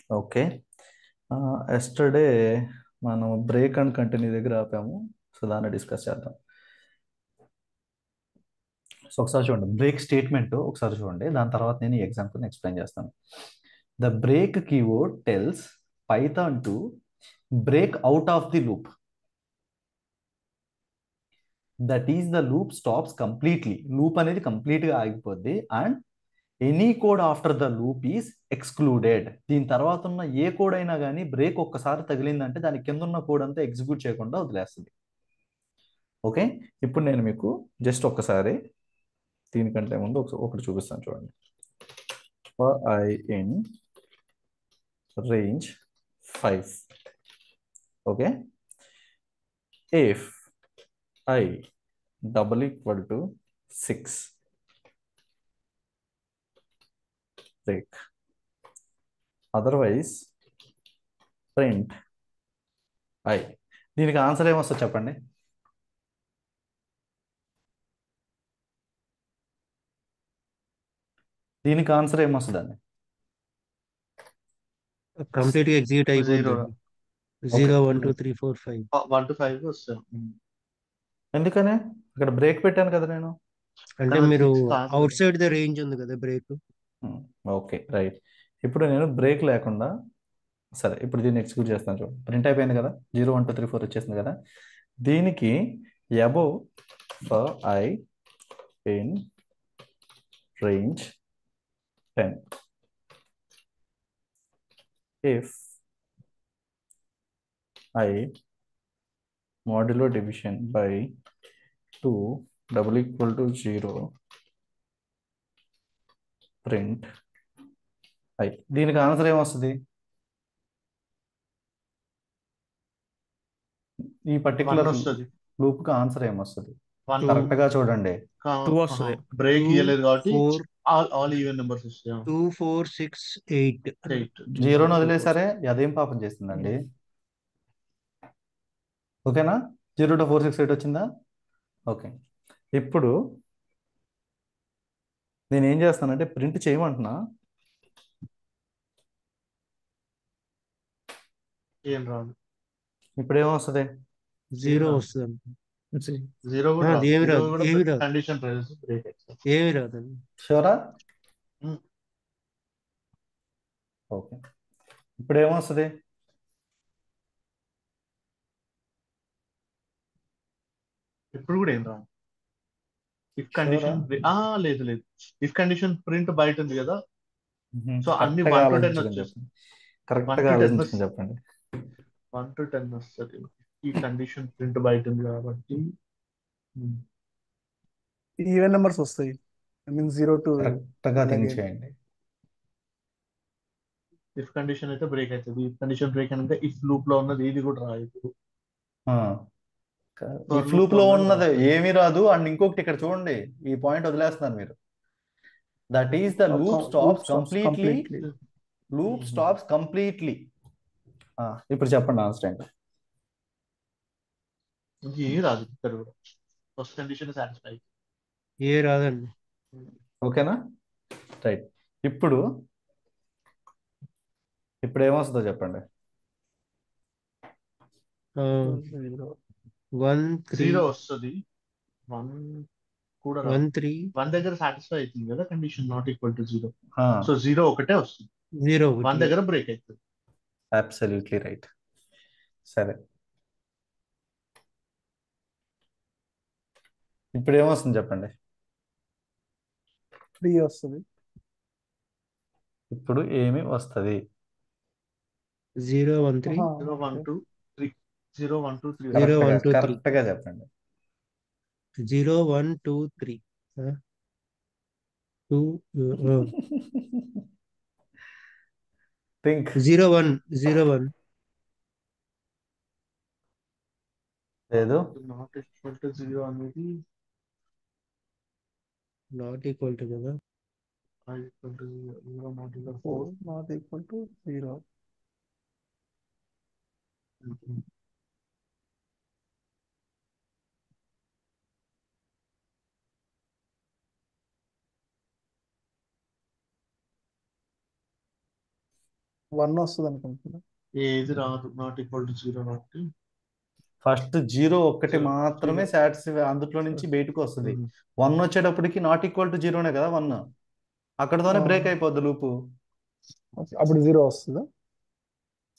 Okay. Yesterday మనం break and continue దగ్గర ఆపాము. So దాన్ని డిస్కస్ చేద్దాం. సో ఒకసారి చూడండి, బ్రేక్ స్టేట్మెంట్ ఒకసారి చూడండి, దాని తర్వాత నేను ఈ ఎగ్జాంపుల్ని ఎక్స్ప్లెయిన్ చేస్తాను. The break keyword tells Python to break out of the loop. That is the loop stops completely. Loop అనేది కంప్లీట్గా ఆగిపోద్ది. And any code after the loop is excluded. దీని తర్వాత ఉన్న ఏ కోడ్ అయినా కానీ బ్రేక్ ఒక్కసారి తగిలిందంటే దాని కింద ఉన్న కోడ్ అంతా ఎగ్జిక్యూట్ చేయకుండా వదిలేస్తుంది. ఓకే. ఇప్పుడు నేను మీకు జస్ట్ ఒక్కసారి దీనికంటే ముందు ఒకటి చూపిస్తాను చూడండి. For I in range 5. Okay. If I double equal to 6 break. Otherwise print I. దీనికి ఆన్సర్ ఏమొస్తుంది చెప్పండి? దీనికి ఆన్సర్ ఏమొస్తుందండి? కంప్లీట్ గా ఎగ్జిక్యూట్ జీరో అయిపోద్దండి. ఓకే. 0 1 2 3 4 5. 1 to 5 వస్తాయి. ఎందుకని ఇక్కడ బ్రేక్ పెట్టాను కదా నేను. అంటే కానీ మీరు 6 కాదు అవుట్ కదా. సైడ్ ద రేంజ్ ఉంది కదా బ్రేక్. Okay, right. ఇప్పుడు నేను బ్రేక్ లేకుండా, సరే ఇప్పుడు దీన్ని ఎగ్జిక్యూట్ చేస్తాను చూడండి. ప్రింట్ అయిపోయింది కదా, 0 1 2 3 4 వచ్చేసింది కదా. దీనికి above for I in range 10 if I modulo division by 2 double equal to 0 print i. దీనికి ఆన్సర్ ఏమొస్తుంది? ఈ 1 పర్టికులర్ వస్తుంది. లూప్ కి ఆన్సర్ ఏమొస్తుంది? 1 కరెక్ట్ గా చూడండి. 2 వస్తుంది. బ్రేక్ 2 ఇవ్వలేదు కాబట్టి 4 ఆల్ ఈవెన్ నెంబర్స్ వస్తాయి. 2 4 6 8. 8 జీరోని వదిలేసారే, అదేం పాపం చేస్తుందండి? ఓకేనా? 0 to 4 6 8 వచ్చిందా? ఓకే. ఇప్పుడు నేను ఏం చేస్తానంటే ప్రింట్ చేయమంటున్నా. ఏం రాదు. ఇప్పుడు ఏమొస్తుంది? 0 వస్తుంది. జీరో కూడా రాదు. ఏమి జీరో రాదు, కూడా ఏమి రాదు, కండిషన్ ప్రైస్ బ్రేక్ అవుతుంది. ఏమి రాదండి. షూరా? ఓకే. ఇప్పుడు ఏమొస్తుంది? ఇప్పుడు కూడా ఏం రాదు. ఇఫ్ కండిషన్ లేదు లేదు. ఇఫ్ కండిషన్ ప్రింట్ బయట ఉంది కదా. సో అన్ని కరెక్ట్గా 1 to 10 ఆలోచించుకొని వచ్చేస్తుంది. చెప్పండి. కరెక్ట్గా 1 to 10 ఆలోచించుకొని చెప్పండి. 1 to 10 వస్తుంది. ఈ కండిషన్ ప్రింట్ బయట ఉంది కాబట్టి ఈవెన్ నెంబర్స్ వస్తాయి. ఐ మీన్ 0 to కరెక్ట్గా థింక్ చేయండి. ఇఫ్ కండిషన్ అయితే బ్రేక్ అవుతుంది. ఇఫ్ కండిషన్ బ్రేక్ అంటే ఇఫ్ లూప్ లో ఉన్నది ఇది కూడా రాదు. ఇఫ్ లూప్ లో ఉన్నది ఏమీ రాదు. అండ్ ఇంకొకటి ఇక్కడ చూడండి, ఈ పాయింట్ వదిలేస్తున్నారు మీరు. That is the loop stops completely. Loop stops completely. ఇప్పుడు చెప్పండి ఆన్సర్ ఏంటి? ఏమి రాదు ఇక్కడ కూడా. First condition satisfy. ఏ రాదండి. ఓకేనా? రైట్. ఇప్పుడు ఏమొస్తుందో చెప్పండి. 1 3 జీరో వస్తుంది. 1 కూడా 1 3 1 దగ్గర సాటిస్ఫై అవుతుంది కదా కండిషన్ నాట్ ఈక్వల్ టు 0. ఆ, సో 0 ఒకటే వస్తుంది. 0 1 దగ్గర బ్రేక్ అవుతుంది. Absolutely right. సరే, ఇప్పుడు ఏమొస్తుంది చెప్పండి. 3 వస్తుంది. ఇప్పుడు ఏమి వస్తుంది? 0 1 3 0 1 2 3. 0 1 2 3. 0 1 2 3. కరెక్ట్గా చెప్పండి. 0 1 2 3. 2 థింక్. 0 1 0 1. లేదు. నాట్ ఈక్వల్ టు 0 అనేది నాట్ ఈక్వల్ టు కదా. Equal to 0 not equal 4 not equal to 0. 1 వస్తుంది అనుకుంటున్నా. ఏది రాదు, నాట్ ఈక్వల్ టు 0 కాబట్టి ఫస్ట్ 0 ఒక్కటి 0 మాత్రమే 0. సాటిస్ఫై అందులో నుంచి బయటకు వస్తుంది. 1 వచ్చేటప్పటికి నాట్ ఈక్వల్ టు 0నే కదా 1, అక్కడతోనే బ్రేక్ అయిపోద్ది లూపు. అప్పుడు 0 వస్తుందా?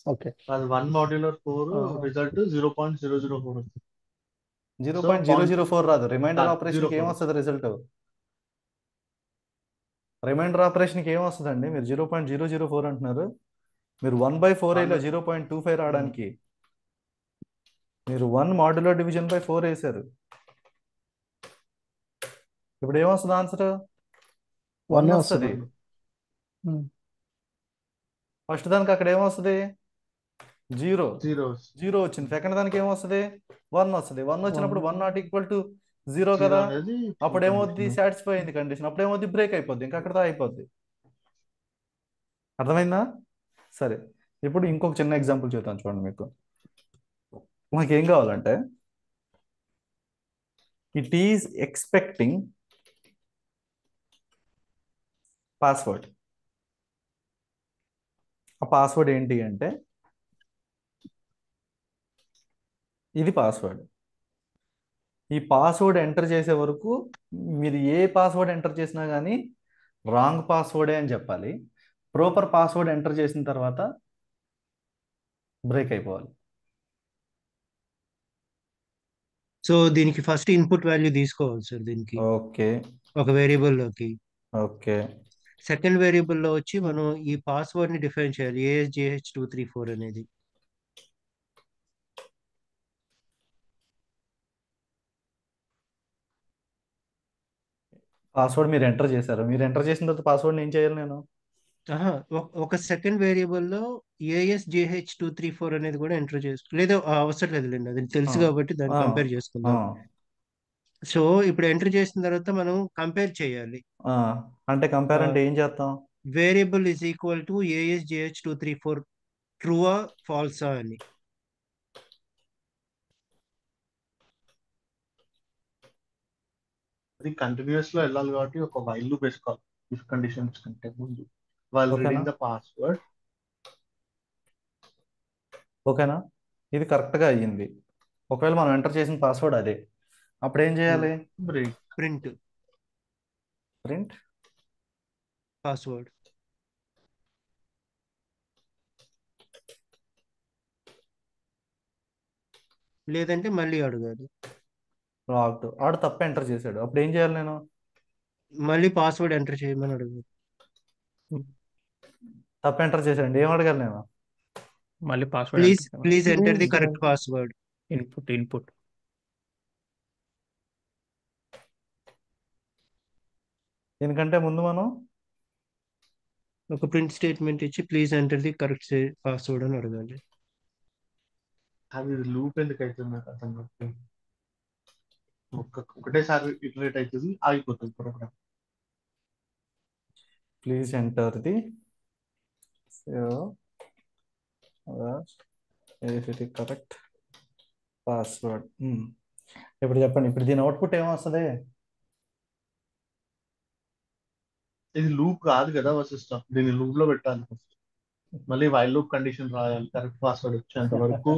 ఓకే. అది 1 మాడ్యులర్ 4 రిజల్ట్ 0.004 వస్తుంది. సో 0.004 రాదు. రిమైండర్ ఆపరేషన్కి 0.04 ఏమొస్తుంది రిజల్ట్? రిమైండర్ ఆపరేషన్కి ఏమొస్తుందండి? మీరు 0.004 అంటున్నారు, మీరు 1/4 వేయలో 0.25 రావడానికి. మీరు 1 మాడ్యులర్ డివిజన్ బై 4 వేసారు. ఇప్పుడు ఏమొస్తుంది ఆన్సర్? 1 వస్తుంది. ఫస్ట్ దానికి అక్కడ ఏమొస్తుంది? 0 వచ్చింది. సెకండ్ దానికి ఏమొస్తుంది? 1 వస్తుంది. 1 వచ్చినప్పుడు 1 నాట్ ఈక్వల్ టు 0 కదా, అనేది అప్పుడు ఏమవుద్ది? సాటిస్ఫై అయింది కండిషన్. అప్పుడు ఏమవుద్ది? బ్రేక్ అయిపోద్ది, ఇంకా అక్కడతో అయిపోద్ది. అర్థమైందా? సరే, ఇప్పుడు ఇంకొక చిన్న ఎగ్జాంపుల్ చెప్తాను చూడండి. మీకు మాకేం కావాలంటే, ఇట్ ఈస్ ఎక్స్పెక్టింగ్ పాస్వర్డ్. ఆ పాస్వర్డ్ ఏంటి అంటే, ఇది పాస్వర్డ్. ఈ పాస్వర్డ్ ఎంటర్ చేసే వరకు మీరు ఏ పాస్వర్డ్ ఎంటర్ చేసినా కానీ రాంగ్ పాస్వర్డే అని చెప్పాలి. ప్రాపర్ పాస్వర్డ్ ఎంటర్ చేసిన తర్వాత బ్రేక్ అయిపోవాలి. సో దీనికి ఫస్ట్ ఇన్పుట్ వాల్యూ తీసుకోవాలి సార్ దీనికి, ఓకే ఒక వేరియబుల్లోకి. ఓకే సెకండ్ వేరియబుల్లో వచ్చి మనం ఈ పాస్వర్డ్ ని డిఫైన్ చేయాలి, ASJH234 అనేది. పాస్వర్డ్ మీరు ఎంటర్ చేశారు. మీరు ఎంటర్ చేసిన తర్వాత పాస్వర్డ్ ఏం చేయాలి నేను? ఒక సెకండ్ వేరియబుల్లో ASJH234 అనేది కూడా ఎంటర్ చేసుకో, లేదా అవసరం లేదులేండి, అది తెలుసు కాబట్టి దాన్ని కంపేర్ చేసుకుందాం. సో ఇప్పుడు ఎంటర్ చేసిన తర్వాత మనం కంపేర్ చేయాలి. అంటే కంపేర్ అంటే ఏం చేస్తాం? Variable is equal to ASJH234 ట్రూవా ఫాల్సా అని. అది కంటిన్యూస్ లో వెళ్ళాలి కాబట్టి ఒక వైల్ లూప్ వేసుకోవాలి ఇఫ్ కండిషన్స్ కంటే ముందు, వైల్ రీడింగ్ ద పాస్వర్డ్. ఓకేనా? ఇది కరెక్ట్గా అయ్యింది. ఒకవేళ మనం ఎంటర్ చేసిన పాస్వర్డ్ అదే, అప్పుడు ఏం చేయాలి? Print password. లేదంటే మళ్ళీ అడగాలి. ఆడు తప్ప ఎంటర్ చేశాడు, అప్పుడు ఏం చేయాలి నేను? మళ్ళీ పాస్వర్డ్ ఎంటర్ చేయమని అడగాలి. తప్ప ఎంటర్ చేశాడు, ఏం అడగాలి నేను? మళ్ళీ password please enter the correct password. Input దీనికంటే ముందు మనం ఒక ప్రింట్ స్టేట్మెంట్ ఇచ్చి please enter the correct password అని అడగాలి. అది లూప్ ఎందుకు అవుతుంది నాకు అర్థం కాదు. ఒకటేసారి ఇటరేట్ అవుతుంది, ఆగిపోతుంది program. Please enter the correct password. ఇప్పుడు చెప్పండి, ఇప్పుడు దీని అవుట్పుట్ ఏమొస్తుంది? ఇది లూప్ కాదు కదా సిస్టమ్, దీన్ని లూప్ లో పెట్టాలి ఫస్ట్. మళ్ళీ వైల్ లూప్ కండిషన్ రాయాలి, కరెక్ట్ పాస్వర్డ్ వచ్చేంత వరకు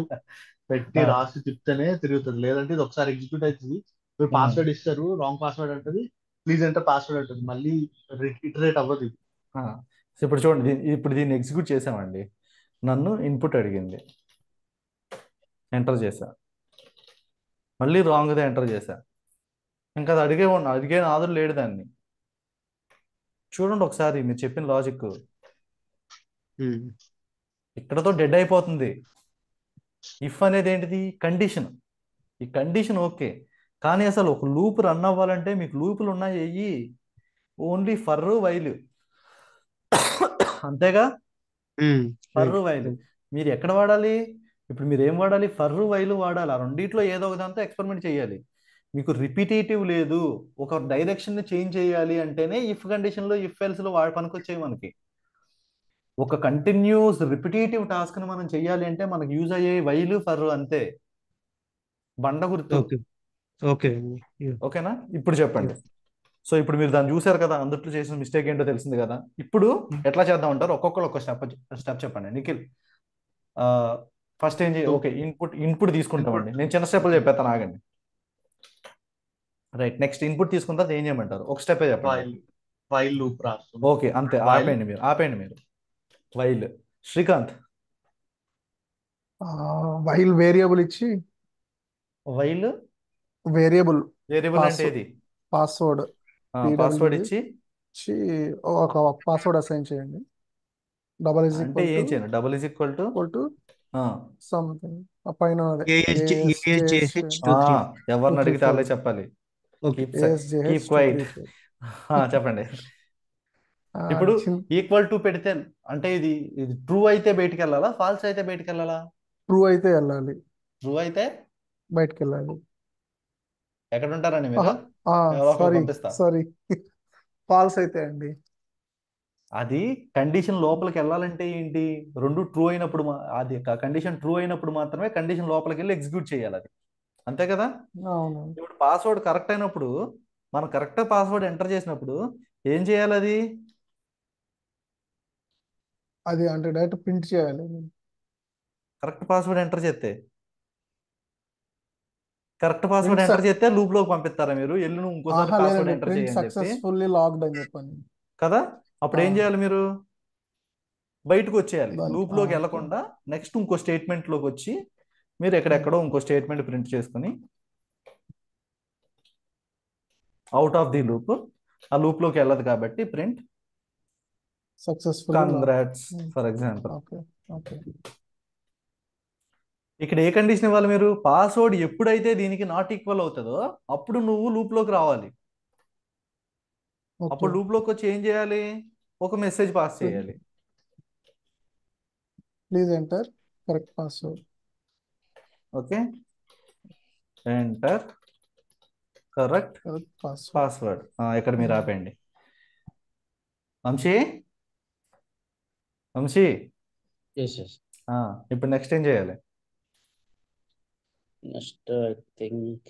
పెట్టి రాసి తిప్పితేనే తిరుగుతుంది. లేదంటే ఇది ఒకసారి ఎగ్జిక్యూట్ అవుతుంది, మీరు పాస్వర్డ్ ఇస్తారు, రాంగ్ పాస్వర్డ్ అంటది, ప్లీజ్ ఎంటర్ పాస్వర్డ్ అంటుంది, మళ్ళీ ఇటరేట్ అవ్వదు ఇది. ఇప్పుడు చూడండి, ఇప్పుడు దీన్ని ఎగ్జిక్యూట్ చేసామండి. నన్ను ఇన్పుట్ అడిగింది, ఎంటర్ చేశా, మళ్ళీ రాంగ్దే ఎంటర్ చేశా. ఇంకా అది అడిగే నాదుడు లేడు దాన్ని. చూడండి ఒకసారి మీరు చెప్పిన లాజిక్ ఇక్కడతో డెడ్ అయిపోతుంది. ఇఫ్ అనేది ఏంటిది? కండిషన్. ఈ కండిషన్ ఓకే, కానీ అసలు ఒక లూప్ రన్ అవ్వాలంటే మీకు లూపులు ఉన్నాయి ఓన్లీ ఫర్ వైల్, అంతేగా? ఫర్ వైల్ మీరు ఎక్కడ వాడాలి? ఇప్పుడు మీరు ఏం వాడాలి? ఫర్ వైల్ వాడాలి. ఆ రెండిట్లో ఏదో ఒక దాంతో ఎక్స్పెరిమెంట్ చేయాలి. మీకు రిపిటేటివ్ లేదు, ఒక డైరెక్షన్ ని చేంజ్ చేయాలి అంటేనే ఇఫ్ కండిషన్ లో ఇఫ్ ఎల్స్ లో పనికొచ్చాయి. మనకి ఒక కంటిన్యూస్ రిపిటేటివ్ టాస్క్ ని మనం చెయ్యాలి అంటే మనకు యూజ్ అయ్యే వైల్ ఫర్, అంతే. బండ గుర్తు. ఓకేనా? ఇప్పుడు చెప్పండి, సో ఇప్పుడు మీరు దాన్ని చూసారు కదా, అందుట్లో చేసిన మిస్టేక్ ఏంటో తెలిసింది కదా. ఇప్పుడు ఎట్లా చేద్దాం అంటారు, ఒక్కొక్కరు ఒక్క స్టెప్ చెప్పండి. నిఖిల్, ఫస్ట్ ఏం చేయ, ఓకే, ఇన్పుట్ తీసుకుంటామండి. నేను చిన్న స్టెప్లు చెప్పేస్తాను, ఆగండి. రైట్, నెక్స్ట్ ఇన్పుట్ తీసుకున్న తర్వాత ఏం చేయమంటారు, ఒక స్టెప్ చెప్పండి. వైల్ లూప్ రాస్తుంది. ఓకే, అంతే, ఆపేయండి మీరు. వైల్. శ్రీకాంత్. వైల్ వేరియబుల్ ఇచ్చి వైల్ వేరియబుల్ అంటే ఏది? పాస్వర్డ్ పాస్వర్డ్ ఇచ్చి ఒక పాస్వర్డ్ అసైన్ చేయండి. డబల్ ఇస్ అంటే ఏం చేయండి? Double is equal to something పైన ఎవరిని అడిగితే వాళ్ళే చెప్పాలి. Keep quiet. చెప్పండి. ఇప్పుడు ఈక్వల్ టు పెడితే అంటే ఇది ట్రూ అయితే బయటికి వెళ్ళాలా, ఫాల్స్ అయితే బయటికి వెళ్ళాలా? ట్రూ అయితే వెళ్ళాలి. ట్రూ అయితే బయటికి వెళ్ళాలి. ఎక్కడ ఉంటారండి మీరు? సారీ, ఫాల్స్ అయితే అండి. అది కండిషన్ లోపలికి వెళ్ళాలంటే ఏంటి? రెండు ట్రూ అయినప్పుడు అది కండిషన్ ట్రూ అయినప్పుడు మాత్రమే కండిషన్ లోపలికి వెళ్ళి ఎగ్జిక్యూట్ చేయాలి అది, అంతే కదా? అవును. ఇప్పుడు పాస్వర్డ్ కరెక్ట్ అయినప్పుడు, మనం కరెక్ట్ పాస్వర్డ్ ఎంటర్ చేసినప్పుడు ఏం చేయాలి? అది అంటే డైరెక్ట్ ప్రింట్ చేయాలి. కరెక్ట్ పాస్వర్డ్ ఎంటర్ చేస్తే లూప్ లోకి పంపిస్తారా మీరు? నువ్వు ఇంకోసారి పాస్వర్డ్ ఎంటర్ చేయండి సక్సెస్ఫుల్లీ లాగ్డ్ అని చెప్పండి కదా. అప్పుడు ఏం చేయాలి? మీరు బయటకు వచ్చేయాలి, లూప్ లోకి వెళ్ళకుండా నెక్స్ట్ ఇంకో స్టేట్మెంట్ లోకి వచ్చి మీరు ఎక్కడెక్కడో ఇంకో స్టేట్మెంట్ ప్రింట్ చేసుకుని అవుట్ ఆఫ్ ది లూప్, ఆ లూప్ లోకి వెళ్ళదు కాబట్టి print successful congrats for example. ఇక్కడ ఏ కండిషన్ ఇవ్వాలి మీరు? పాస్వర్డ్ ఎప్పుడైతే దీనికి నాట్ ఈక్వల్ అవుతుందో అప్పుడు నువ్వు లూప్ లోకి రావాలి. అప్పుడు లూప్ లోకి వచ్చి ఏం చేయాలి? ఒక మెసేజ్ పాస్ చేయాలి. Please enter correct password. Okay, enter correct password. ఇక్కడ మీరు ఆపేయండి. వంశీ, ఇప్పుడు నెక్స్ట్ ఏం చేయాలి? Next I think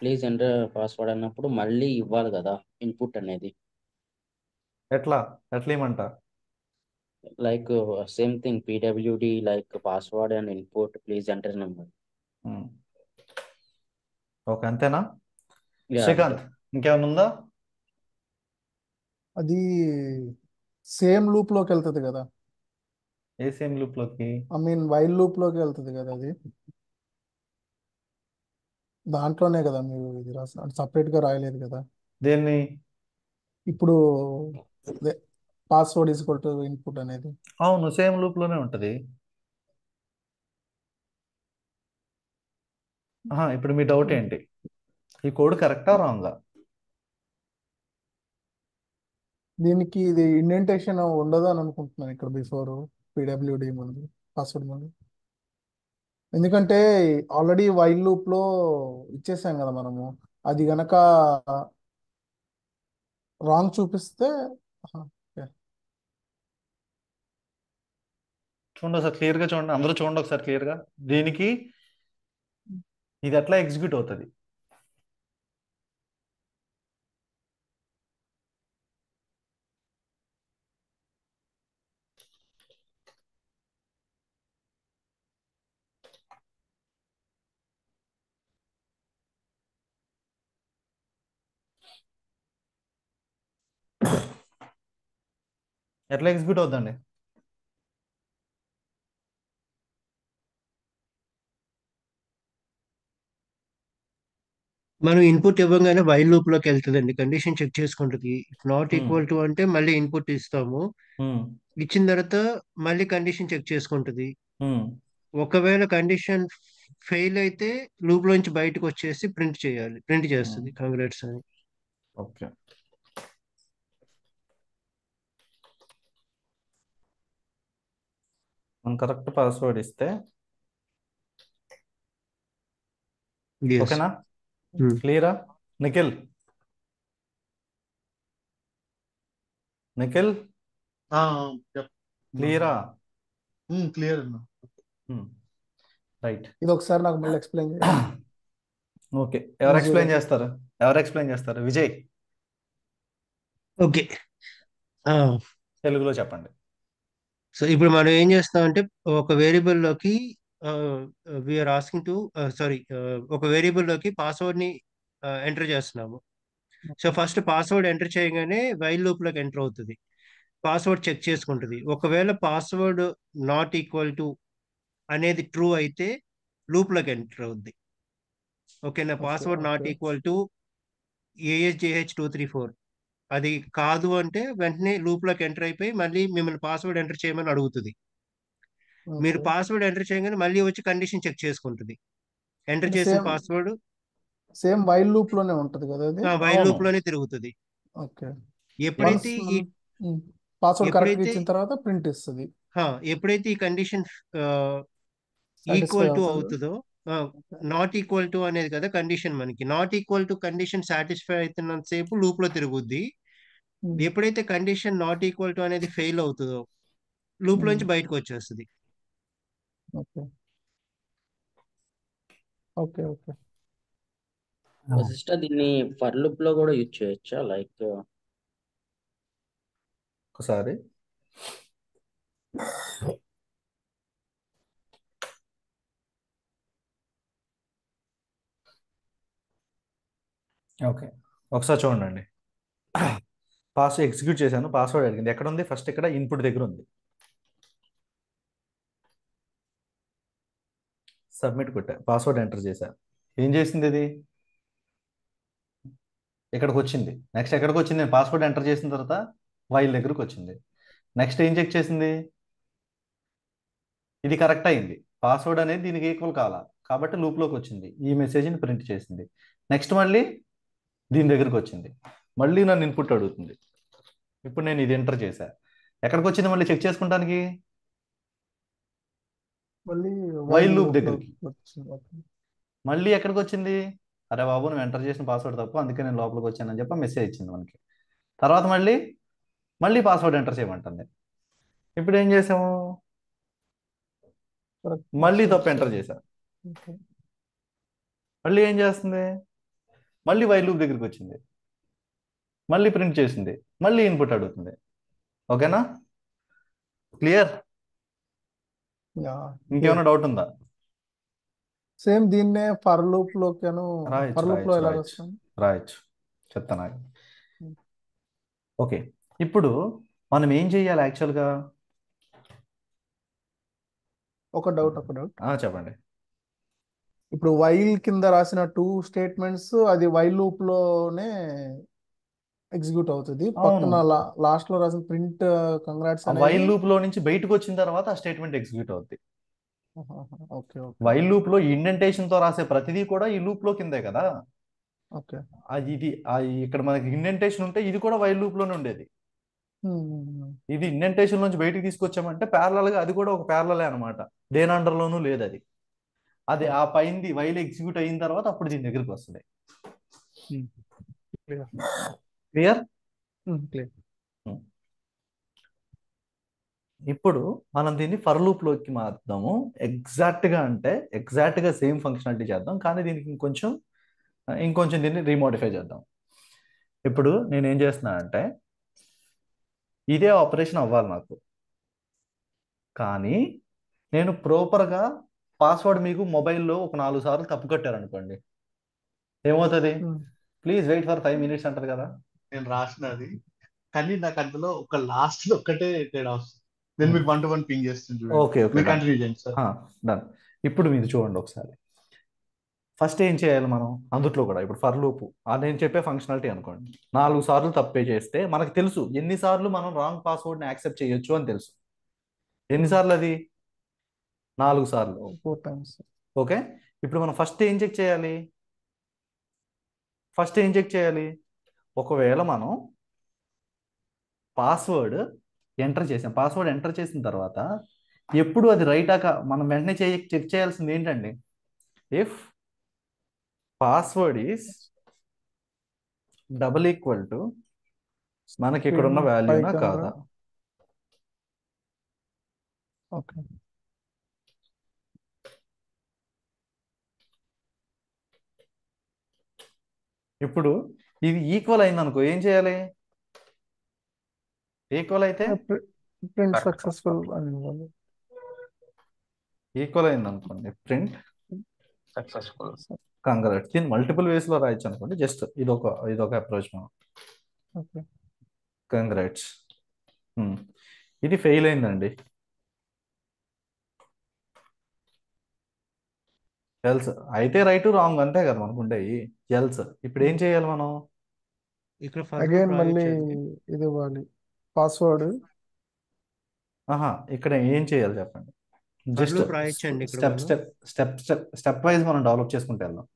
please enter password అన్నప్పుడు మళ్ళీ ఇవ్వాలి కదా ఇన్పుట్ అనేది. ఎట్లా ఇవ్వమంట? Like same thing, PWD like password and input please enter number. Okay, అంతేనా? శ్రీకాంత్, ఇంకేమైనా ఉందా? అది సేమ్ లూప్ లోకి వెళ్తుంది కదా. ఏ సేమ్ లూప్ లోకి? ఐ మీన్ వైల్ లూప్ లోకి వెళ్తుంది కదా. అది దాంట్లోనే కదా మీరు ఇది రాసిన, సపరేట్ గా రాయలేదు కదా. దేన్ని? ఇప్పుడు password is equal to input అనేది. అవును, సేమ్ లూప్ లోనే ఉంటది. ఇప్పుడు మీ డౌట్ ఏంటి? ఈ కోడ్ కరెక్టా రాంగా? దీనికి ఇది ఇండెంటేషన్ ఉండదు అని అనుకుంటున్నాను ఇక్కడ, బిఫోర్ పీడబ్ల్యూడి ముందు, పాస్వర్డ్ ముందు. ఎందుకంటే ఆల్రెడీ వైల్ లూప్ లో ఇచ్చేసాం కదా మనము. అది గనక రాంగ్ చూపిస్తే చూడండి ఒకసారి క్లియర్ గా చూడండి, అందరూ చూడండి ఒకసారి క్లియర్ గా. దీనికి ఇది ఎట్లా ఎగ్జిక్యూట్ అవుతుంది? ఎట్లా ఎగ్జిక్యూట్ అవుతుందండి? మనం ఇన్పుట్ ఇవ్వగానే వైల్ లూప్ లోకి వెళ్తుందండి, కండిషన్ చెక్ చేసుకుంటుంది. నాట్ ఈక్వల్ టు అంటే మళ్ళీ ఇన్పుట్ ఇస్తాము. ఇచ్చిన తర్వాత మళ్ళీ కండిషన్ చెక్ చేసుకుంటుంది. ఒకవేళ కండిషన్ ఫెయిల్ అయితే లూప్ లోంచి బయటకు వచ్చేసి ప్రింట్ చేస్తుంది కంగ్రాట్స్ అని. ఓకే, కరెక్ట్ పాస్వర్డ్ ఇస్తే ఓకేనా? క్లియరా? నిఖిల్ క్లియరా? క్లియర్. రైట్, ఇది ఒకసారి నాకు మళ్ళీ ఎక్స్ప్లెయిన్ చేయండి. ఓకే, ఎవరు ఈజీగా ఎక్స్ప్లెయిన్ చేస్తారు? ఎవరు ఎక్స్ప్లెయిన్ చేస్తారు? విజయ్, ఓకే. తెలుగులో చెప్పండి. సో ఇప్పుడు మనం ఏం చేస్తామంటే ఒక వేరియబుల్ లోకి వీఆర్ ఆస్కింగ్ టు సారీ ఒక వేరియబుల్ లోకి పాస్వర్డ్ ని ఎంటర్ చేస్తున్నాము. సో ఫస్ట్ పాస్వర్డ్ ఎంటర్ చేయగానే వైల్ లూప్ లోకి ఎంటర్ అవుతుంది. పాస్వర్డ్ చెక్ చేసుకుంటుంది. ఒకవేళ పాస్వర్డ్ నాట్ ఈక్వల్ టు అనేది ట్రూ అయితే లూప్ లోకి ఎంటర్ అవుద్ది. ఓకేనా? Okay password not okay equal to ASJH234 అది కాదు అంటే వెంటనే లూప్ లోకి ఎంటర్ అయిపోయి మళ్ళీ మిమ్మల్ని పాస్వర్డ్ ఎంటర్ చేయమని అడుగుతుంది. మీరు ఓకే. పాస్వర్డ్ ఎంటర్ చేయగానే మళ్ళీ వచ్చి కండిషన్ చెక్ చేసుకుంటుంది. ఎంటర్ అంటే చేసిన same password same while loop లోనే ఉంటది కదా అది. వైల్ అవును, లూప్ లోనే తిరుగుతుంది. ఓకే. వన్స్ ఎప్పుడైతే ఈ మనం పాస్వర్డ్ కరెక్ట్గా ఎప్పుడైతే ఇచ్చిన తర్వాత ప్రింట్ ఇస్తుంది. ఎప్పుడైతే ఈ కండిషన్ సాటిస్ఫై ఈక్వల్ టు అవుతుంది. అవుతుందో, ఓకే. నాట్ ఈక్వల్ టు అనేది కదా కండిషన్, మనకి not equal to condition satisfy అవుతున్నంత సేపు లూప్ లో తిరుగుద్ది. ఉమ్, ఎప్పుడైతే కండిషన్ నాట్ ఈక్వల్ టు అనేది ఫెయిల్ అవుతుందో లూప్ ఉమ్, లోంచి బయటకు వచ్చేస్తుంది. Okay okay okay. వశిష్ట దీన్ని ఫర్ లూప్ లో కూడా యూజ్ చేయొచ్చా? లైక్ ఒకసారి ఓకే, ఒకసారి చూడండి. పాస్వర్డ్ ఎగ్జిక్యూట్ చేశాను, పాస్వర్డ్ అడిగింది. ఎక్కడ ఉంది? ఫస్ట్ ఇక్కడ ఇన్పుట్ దగ్గర ఉంది. సబ్మిట్ కొట్టా, పాస్వర్డ్ ఎంటర్ చేశా. ఏం చేసింది ఇది? ఇక్కడికి వచ్చింది. నెక్స్ట్ ఎక్కడికి వచ్చింది? నేను పాస్వర్డ్ ఎంటర్ చేసిన తర్వాత వైల్ దగ్గరకు వచ్చింది. నెక్స్ట్ ఏం చెక్ చేసింది? ఇది కరెక్ట్ అయింది, పాస్వర్డ్ అనేది దీనికి ఈక్వల్ కాలా, కాబట్టి లూప్లోకి వచ్చింది. ఈ మెసేజ్ని ప్రింట్ చేసింది. నెక్స్ట్ మళ్ళీ దీని దగ్గరికి వచ్చింది. మళ్ళీ నన్ను ఇన్పుట్ అడుగుతుంది. ఇప్పుడు నేను ఇది ఎంటర్ చేశా. ఎక్కడికి వచ్చింది మళ్ళీ చెక్ చేసుకుంటానికి? మళ్ళీ వైల్ వైల్ లూప్ లూప్ లో దగ్గరికి. వచ్చింది. ఓకే. మళ్ళీ ఎక్కడికి వచ్చింది? అరే బాబు, నువ్వు ఎంటర్ చేసిన పాస్వర్డ్ తప్పు, అందుకే నేను లోపలికి వచ్చానని చెప్పి మెసేజ్ ఇచ్చింది మనకి. తర్వాత మళ్ళీ పాస్వర్డ్ ఎంటర్ చేయమంటుంది. ఇప్పుడు ఏం చేసాము? కరెక్ట్ మళ్ళీ పాస్వర్డ్ తప్పు ఎంటర్ ఇచ్చాను. చేశా. ఓకే. మళ్ళీ ఏం చేస్తుంది? మళ్ళీ వైల్ లూప్ దగ్గరికి వచ్చింది. మళ్ళీ ప్రింట్ చేసింది. మళ్ళీ ఇన్పుట్ అడుగుతుంది. ఓకేనా? క్లియర్? యా. ఇంకేమైనా డౌట్ ఉందా? సేమ్ దీన్నే ఫర్ లూప్ లోకేను రాయొచ్చు ఫర్ లూప్ లో రాయొచ్చు ఎలా రాయొచ్చు వస్తాను? రాయొచ్చు, చెప్తాను. ఓకే, ఇప్పుడు మనం ఏం చేయాలి యాక్చువల్గా? ఒక డౌట్ చెప్పండి. ఇప్పుడు వైల్ కింద రాసిన 2 స్టేట్మెంట్స్ అది వైల్ లూప్ లోనే ఎగ్జిక్యూట్ అవుతుంది. అవును, పక్కన లాస్ట్ లో రాసిన ప్రింట్ కంగ్రాట్స్ ఆ అనేది. వైల్ లూప్ లో నుంచి బయటకు వచ్చిన తర్వాత ఆ స్టేట్మెంట్ ఎగ్జిక్యూట్ అవుద్ది. ఓకే ఓకే వైల్ లూప్ లో ఇండెంటేషన్ తో రాసే ప్రతిదీ కూడా ఈ లూప్ లో కిందే కదా. ఓకే. ఇక్కడ మనకి ఇండెంటేషన్ ఉంటే ఇది కూడా వైల్ లూప్ లోనే ఉండేది. ఇది ఇండెంటేషన్ నుంచి బయటికి తీసుకొచ్చామంటే ప్యారలల్ గా అది కూడా ఒక ప్యారలలే అనమాట. దేని అండర్లోనూ లేదు అది. అది ఆ పైంది వైల్ ఎగ్జిక్యూట్ అయిన తర్వాత అప్పుడు దీని దగ్గరికి వస్తుంది. క్లియర్? క్లియర్. ఇప్పుడు మనం దీన్ని ఫర్ లూప్ లోకి మార్దాము. ఎగ్జాక్ట్ గా సేమ్ ఫంక్షనాలిటీ చేద్దాం, కానీ దీనికి ఇంకొంచెం దీన్ని రీమోడిఫై చేద్దాం. ఇప్పుడు నేను ఏం చేస్తున్నా అంటే, ఇదే ఆపరేషన్ అవ్వాలి నాకు, కానీ నేను ప్రాపర్గా పాస్వర్డ్ మీకు మొబైల్లో ఒక 4 సార్లు తప్పు కట్టారనుకోండి, ఏమవుతుంది? ప్లీజ్ వెయిట్ ఫర్ 5 minutes అంటారు కదా. నేను రాసినది, కానీ నాకు అందులో ఒక లాస్ట్ ఒక్కటే తేడా వస్తుంది. నేను మీకు 1 to 1 పింగ్ చేస్తుంది చూడండి. ఓకే ఓకే, మీరు కంటిన్యూ చేయండి సార్. డన్. ఇప్పుడు మీరు చూడండి ఒకసారి. ఫస్ట్ ఏం చేయాలి మనం అందుట్లో కూడా? ఇప్పుడు ఫర్ లూప్ నేను చెప్పే ఫంక్షనాలిటీ అనుకోండి, 4 సార్లు తప్పే చేస్తే మనకు తెలుసు ఎన్నిసార్లు మనం రాంగ్ పాస్వర్డ్ని యాక్సెప్ట్ చేయొచ్చు అని తెలుసు. ఎన్నిసార్లు అది? 4 సార్లు. 4 times. ఓకే, ఇప్పుడు మనం ఫస్ట్ ఏం చెక్ చేయాలి? ఒకవేళ మనం పాస్వర్డ్ ఎంటర్ చేసిన తర్వాత ఎప్పుడు అది రైటాక మనం వెంటనే చెక్ చేయాల్సింది ఏంటండి? If password is double equal to మనకి ఇక్కడ ఉన్న వాల్యూనా కాదా? ఓకే. ఇప్పుడు ఇది ఈక్వల్ అయింది అనుకో, ఏం చేయాలి? ఈక్వల్ అయితే ప్రింట్ కరెక్ట్ సక్సెస్ఫుల్ అని ఇవ్వాలి. ఈక్వల్ అయింది అనుకోండి, ప్రింట్ సక్సెస్ఫుల్. కంగ్రాట్స్. దీన్ని మల్టిపుల్ వేస్ లో రాయొచ్చు అనుకోండి, జస్ట్ ఇదొక అప్రోచ్ మనం. ఓకే. కంగ్రాట్స్. ఇది ఫెయిల్ అయిందండి. ఎల్స్ అయితే రైట్ రాంగ్ అంతే కదా మనకు ఉండేవి. ఎల్స్ ఇప్పుడు ఏం చేయాలి మనం? ఇక్కడ ఫర్ లూప్ అగైన్ మళ్ళీ రాయొచ్చండి. ఇది ఇవ్వాలి పాస్వర్డ్. ఆహా, ఇక్కడ ఏం చేయాలి చెప్పండి? ఫర్ జస్ట్ లూప్ రాయొచ్చండి ఇక్కడ స్టెప్ మనం. Step step step step wise మనం డెవలప్ చేసుకుంటూ వెళ్దాం.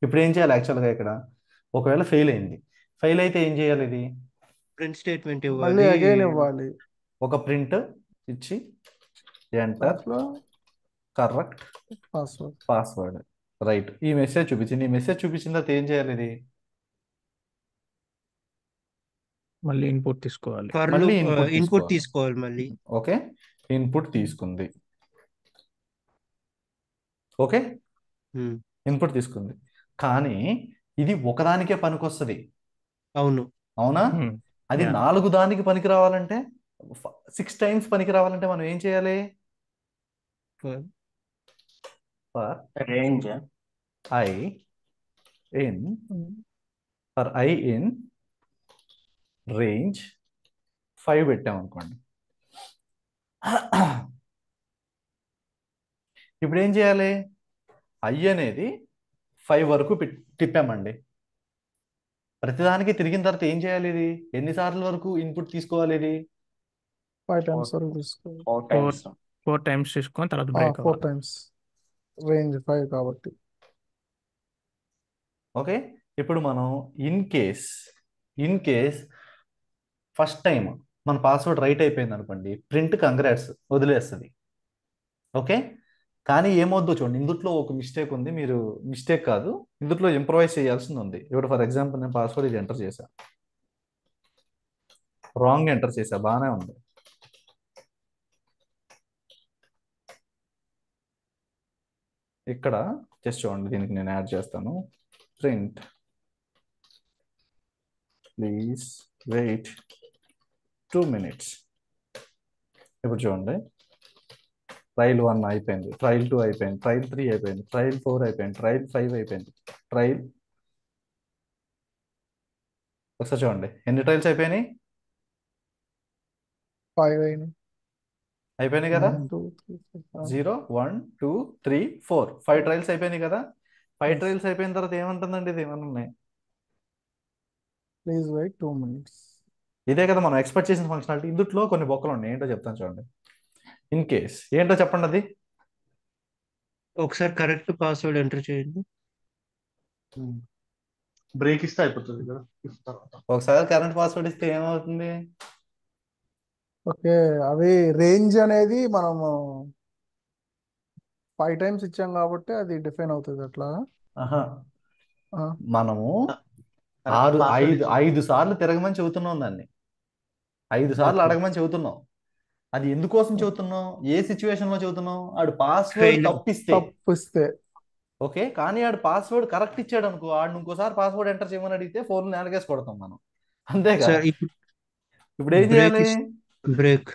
ఇప్పుడు ఏం చేయాలి యాక్చువల్గా ఇక్కడ? ఒకవేళ ఫెయిల్ అయింది, ఫెయిల్ అయితే ఏం చేయాలి? ఇది ప్రింట్ స్టేట్మెంట్ మళ్ళీ ఇవ్వాలి. అగైన్ ఇవ్వాలి. ఒక ప్రింట్ ఇచ్చి ఎంటర్ దాంట్లో కరెక్ట్ పాస్వర్డ్. పాస్వర్డ్. రైట్. ఈ మెసేజ్ చూపించింది. ఈ మెసేజ్ చూపించిన తర్వాత ఏం చేయాలి? ఇది మళ్ళీ ఇన్పుట్ తీసుకోవాలి. ఫర్ మళ్ళీ లూప్ ఇన్పుట్ ఇన్పుట్ తీసుకోవాలి. తీసుకోవాలి మళ్ళీ. ఓకే, ఇన్పుట్ తీసుకుంది. ఓకే, ఉమ్, ఇన్పుట్ తీసుకుంది. కానీ ఇది ఒకదానికే పనికొస్తుంది, అవును. అవునా? అది యా 4 దానికి పనికి రావాలంటే, 6 టైమ్స్ పనికి రావాలంటే మనం ఏం చేయాలి? For for range I in for I in range 5 పెట్టాం అనుకోండి. ఇప్పుడు ఏం చేయాలి? ఐ అనేది 5 వరకు తిప్పామండి. ప్రతిదానికి తిరిగిన తర్వాత ఏం చేయాలి? ఇది ఎన్నిసార్లు వరకు ఇన్పుట్ తీసుకోవాలి? ఇది 5 టైమ్స్ వరకు తీసుకోవాలి. 4 టైమ్స్. 4 టైమ్స్ తీసుకొని తర్వాత బ్రేక్ 4 అవ్వాలి. టైమ్స్, రేంజ్ 5 కాబట్టి. ఓకే, ఇప్పుడు మనం ఇన్ కేస్ ఫస్ట్ టైం మన పాస్వర్డ్ రైట్ అయిపోయింది అనుకోండి, ప్రింట్ కంగ్రాట్స్ వదిలేస్తుంది. ఓకే, కానీ ఏమొద్దు చూడండి, ఇందులో ఒక మిస్టేక్ ఉంది. మీరు మిస్టేక్ కాదు, ఇందులో ఇంప్రవైజ్ చేయాల్సింది ఉంది. ఇప్పుడు ఫర్ ఎగ్జాంపుల్ నేను పాస్వర్డ్ ఇది ఎంటర్ చేశా, రాంగ్ ఎంటర్ చేశా, బాగానే ఉంది. ఇక్కడ జస్ట్ చూడండి, దీనికి నేను యాడ్ చేస్తాను, ప్రింట్ ప్లీజ్ వెయిట్ 2 minutes. ఇప్పుడు చూడండి, ట్రయల్ 1 అయిపోయింది, ట్రయల్ 2 అయిపోయింది, ట్రయల్ 3 అయిపోయింది, ట్రయల్ 4 అయిపోయింది, ట్రయల్ 5 అయిపోయింది, ట్రయల్. ఒకసారి చూడండి ఎన్ని ట్రయల్స్ అయిపోయినాయి? 5 అయినాయి. అయిపోయినాయి కదా? 1 2 3 4 0 1 2 3 4 5 ట్రయల్స్ అయిపోయినాయి కదా? 5 Yes. ట్రయల్స్ అయిపోయిన తర్వాత ఏమంటుందండి ఇది? ఏమన్నా ప్లీజ్ వెయిట్ 2 minutes. ఇదే కదా మనం ఎక్స్పెక్ట్ చేసిన ఫంక్షనాలిటీ. ఇందులో కొన్ని బొక్కలు ఉన్నాయి, ఏంటో చెప్తాను చూడండి. ఇన్ కేస్ ఏంటో చెప్పండి అది. ఒకసారి కరెక్ట్ పాస్వర్డ్ ఎంటర్ చేయండి. బ్రేక్ ఇస్తే అయిపోతుంది కదా తర్వాత. ఒకసారి కరెంట్ పాస్వర్డ్ ఇస్తే ఏమవుతుంది? ఓకే, అవి రేంజ్ అనేది మనము 5 టైమ్స్ ఇచ్చాం కాబట్టి అది డిఫైన్ అవుతుంది అట్లా. ఆహా, ఆ, మనము కరెక్ట్ పాస్వర్డ్ 5 సార్లు తిరగమని చెబుతున్నాం దాన్ని, 5 సార్లు ఓకే. అడగమని చెబుతున్నాం. అది ఎందుకోసం చెబుతున్నాం? ఏ సిచ్యువేషన్ లో చెబుతున్నాం? ఆడు పాస్వర్డ్ Fail. తప్పిస్తే. తప్పిస్తే. ఓకే, కానీ ఆడు పాస్వర్డ్ కరెక్ట్ ఇచ్చాడు అనుకో, ఆడు ఇంకోసారి పాస్వర్డ్ ఎంటర్ చేయమని అడిగితే ఫోన్ నాలుగేసి కొడతాం మనం, అంతేగా? సార్ ఇప్పుడు ఇప్పుడు ఏం బ్రేక్ చేయాలి? బ్రేక్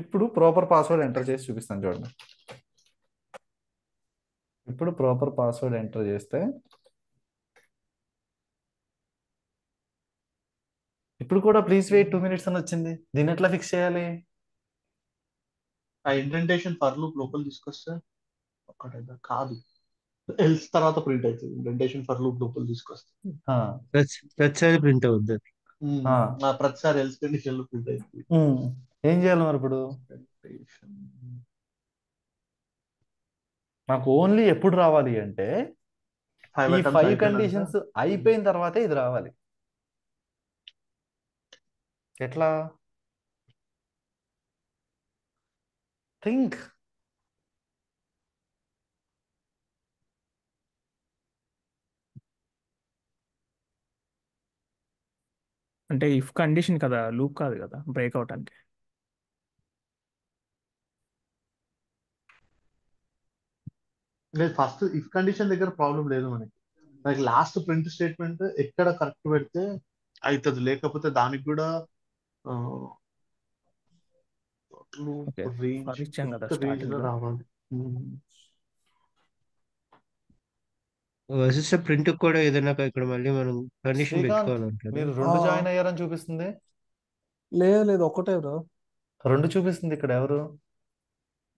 ఇప్పుడు ప్రాపర్ పాస్వర్డ్ ఎంటర్ చేసి చూపిస్తాను చూడండి. ఇప్పుడు ప్రాపర్ పాస్వర్డ్ ఎంటర్ చేస్తే ఇప్పుడు కూడా ప్లీజ్ వెయిట్ 2 minutes అని వచ్చింది. దీన్ని ఎట్లా ఫిక్స్ చేయాలి? ఆ ఇండెంటేషన్ ఫర్ లూప్ లోపల తీసుకొస్తే ఒక్కటే కాదు, ఎల్స్ తర్వాత ప్రింట్ అవుతుంది. ఇండెంటేషన్ ఫర్ లూప్ లోపల తీసుకొస్తే ఆ, ప్రతిసారి ప్రింట్ అవుతుంది. ప్రతిసారి ఎల్స్ కండిషన్ లో ప్రింట్ అవుతుంది. ఏం చేయాలి మరి ఇప్పుడు? నాకు ఓన్లీ ఎప్పుడు రావాలి అంటే ఈ 5 కండిషన్స్ అయిపోయిన తర్వాతే ఇది రావాలి. ఎట్లా? థింక్. అంటే ఇఫ్ కండిషన్ కదా, లూప్ కాదు కదా బ్రేక్ అవటానికి. లేదు, ఫస్ట్ ఇఫ్ కండిషన్ దగ్గర ప్రాబ్లం లేదు మనకి. మనకి లాస్ట్ ప్రింట్ స్టేట్మెంట్ ఎక్కడ కరెక్ట్ పెడితే అవుతుంది, లేకపోతే దానికి కూడా ఓకే రేంజ్ ఫర్ ఇచ్చాం కదా ఎంత రేంజ్ స్టార్టింగ్ లో లో. రావాలి. సిస్టర్ ప్రింట్ కూడా ఏదైనా ఇక్కడ మళ్ళీ మనం కండిషన్ శ్రీకాంత్, పెట్టుకోవాలంటారు. మీరు ఆ, 2 జాయిన్ అయ్యారని చూపిస్తుంది. లేదు లేదు ఒకటే బ్రో. 2 చూపిస్తుంది ఇక్కడ. ఎవరు?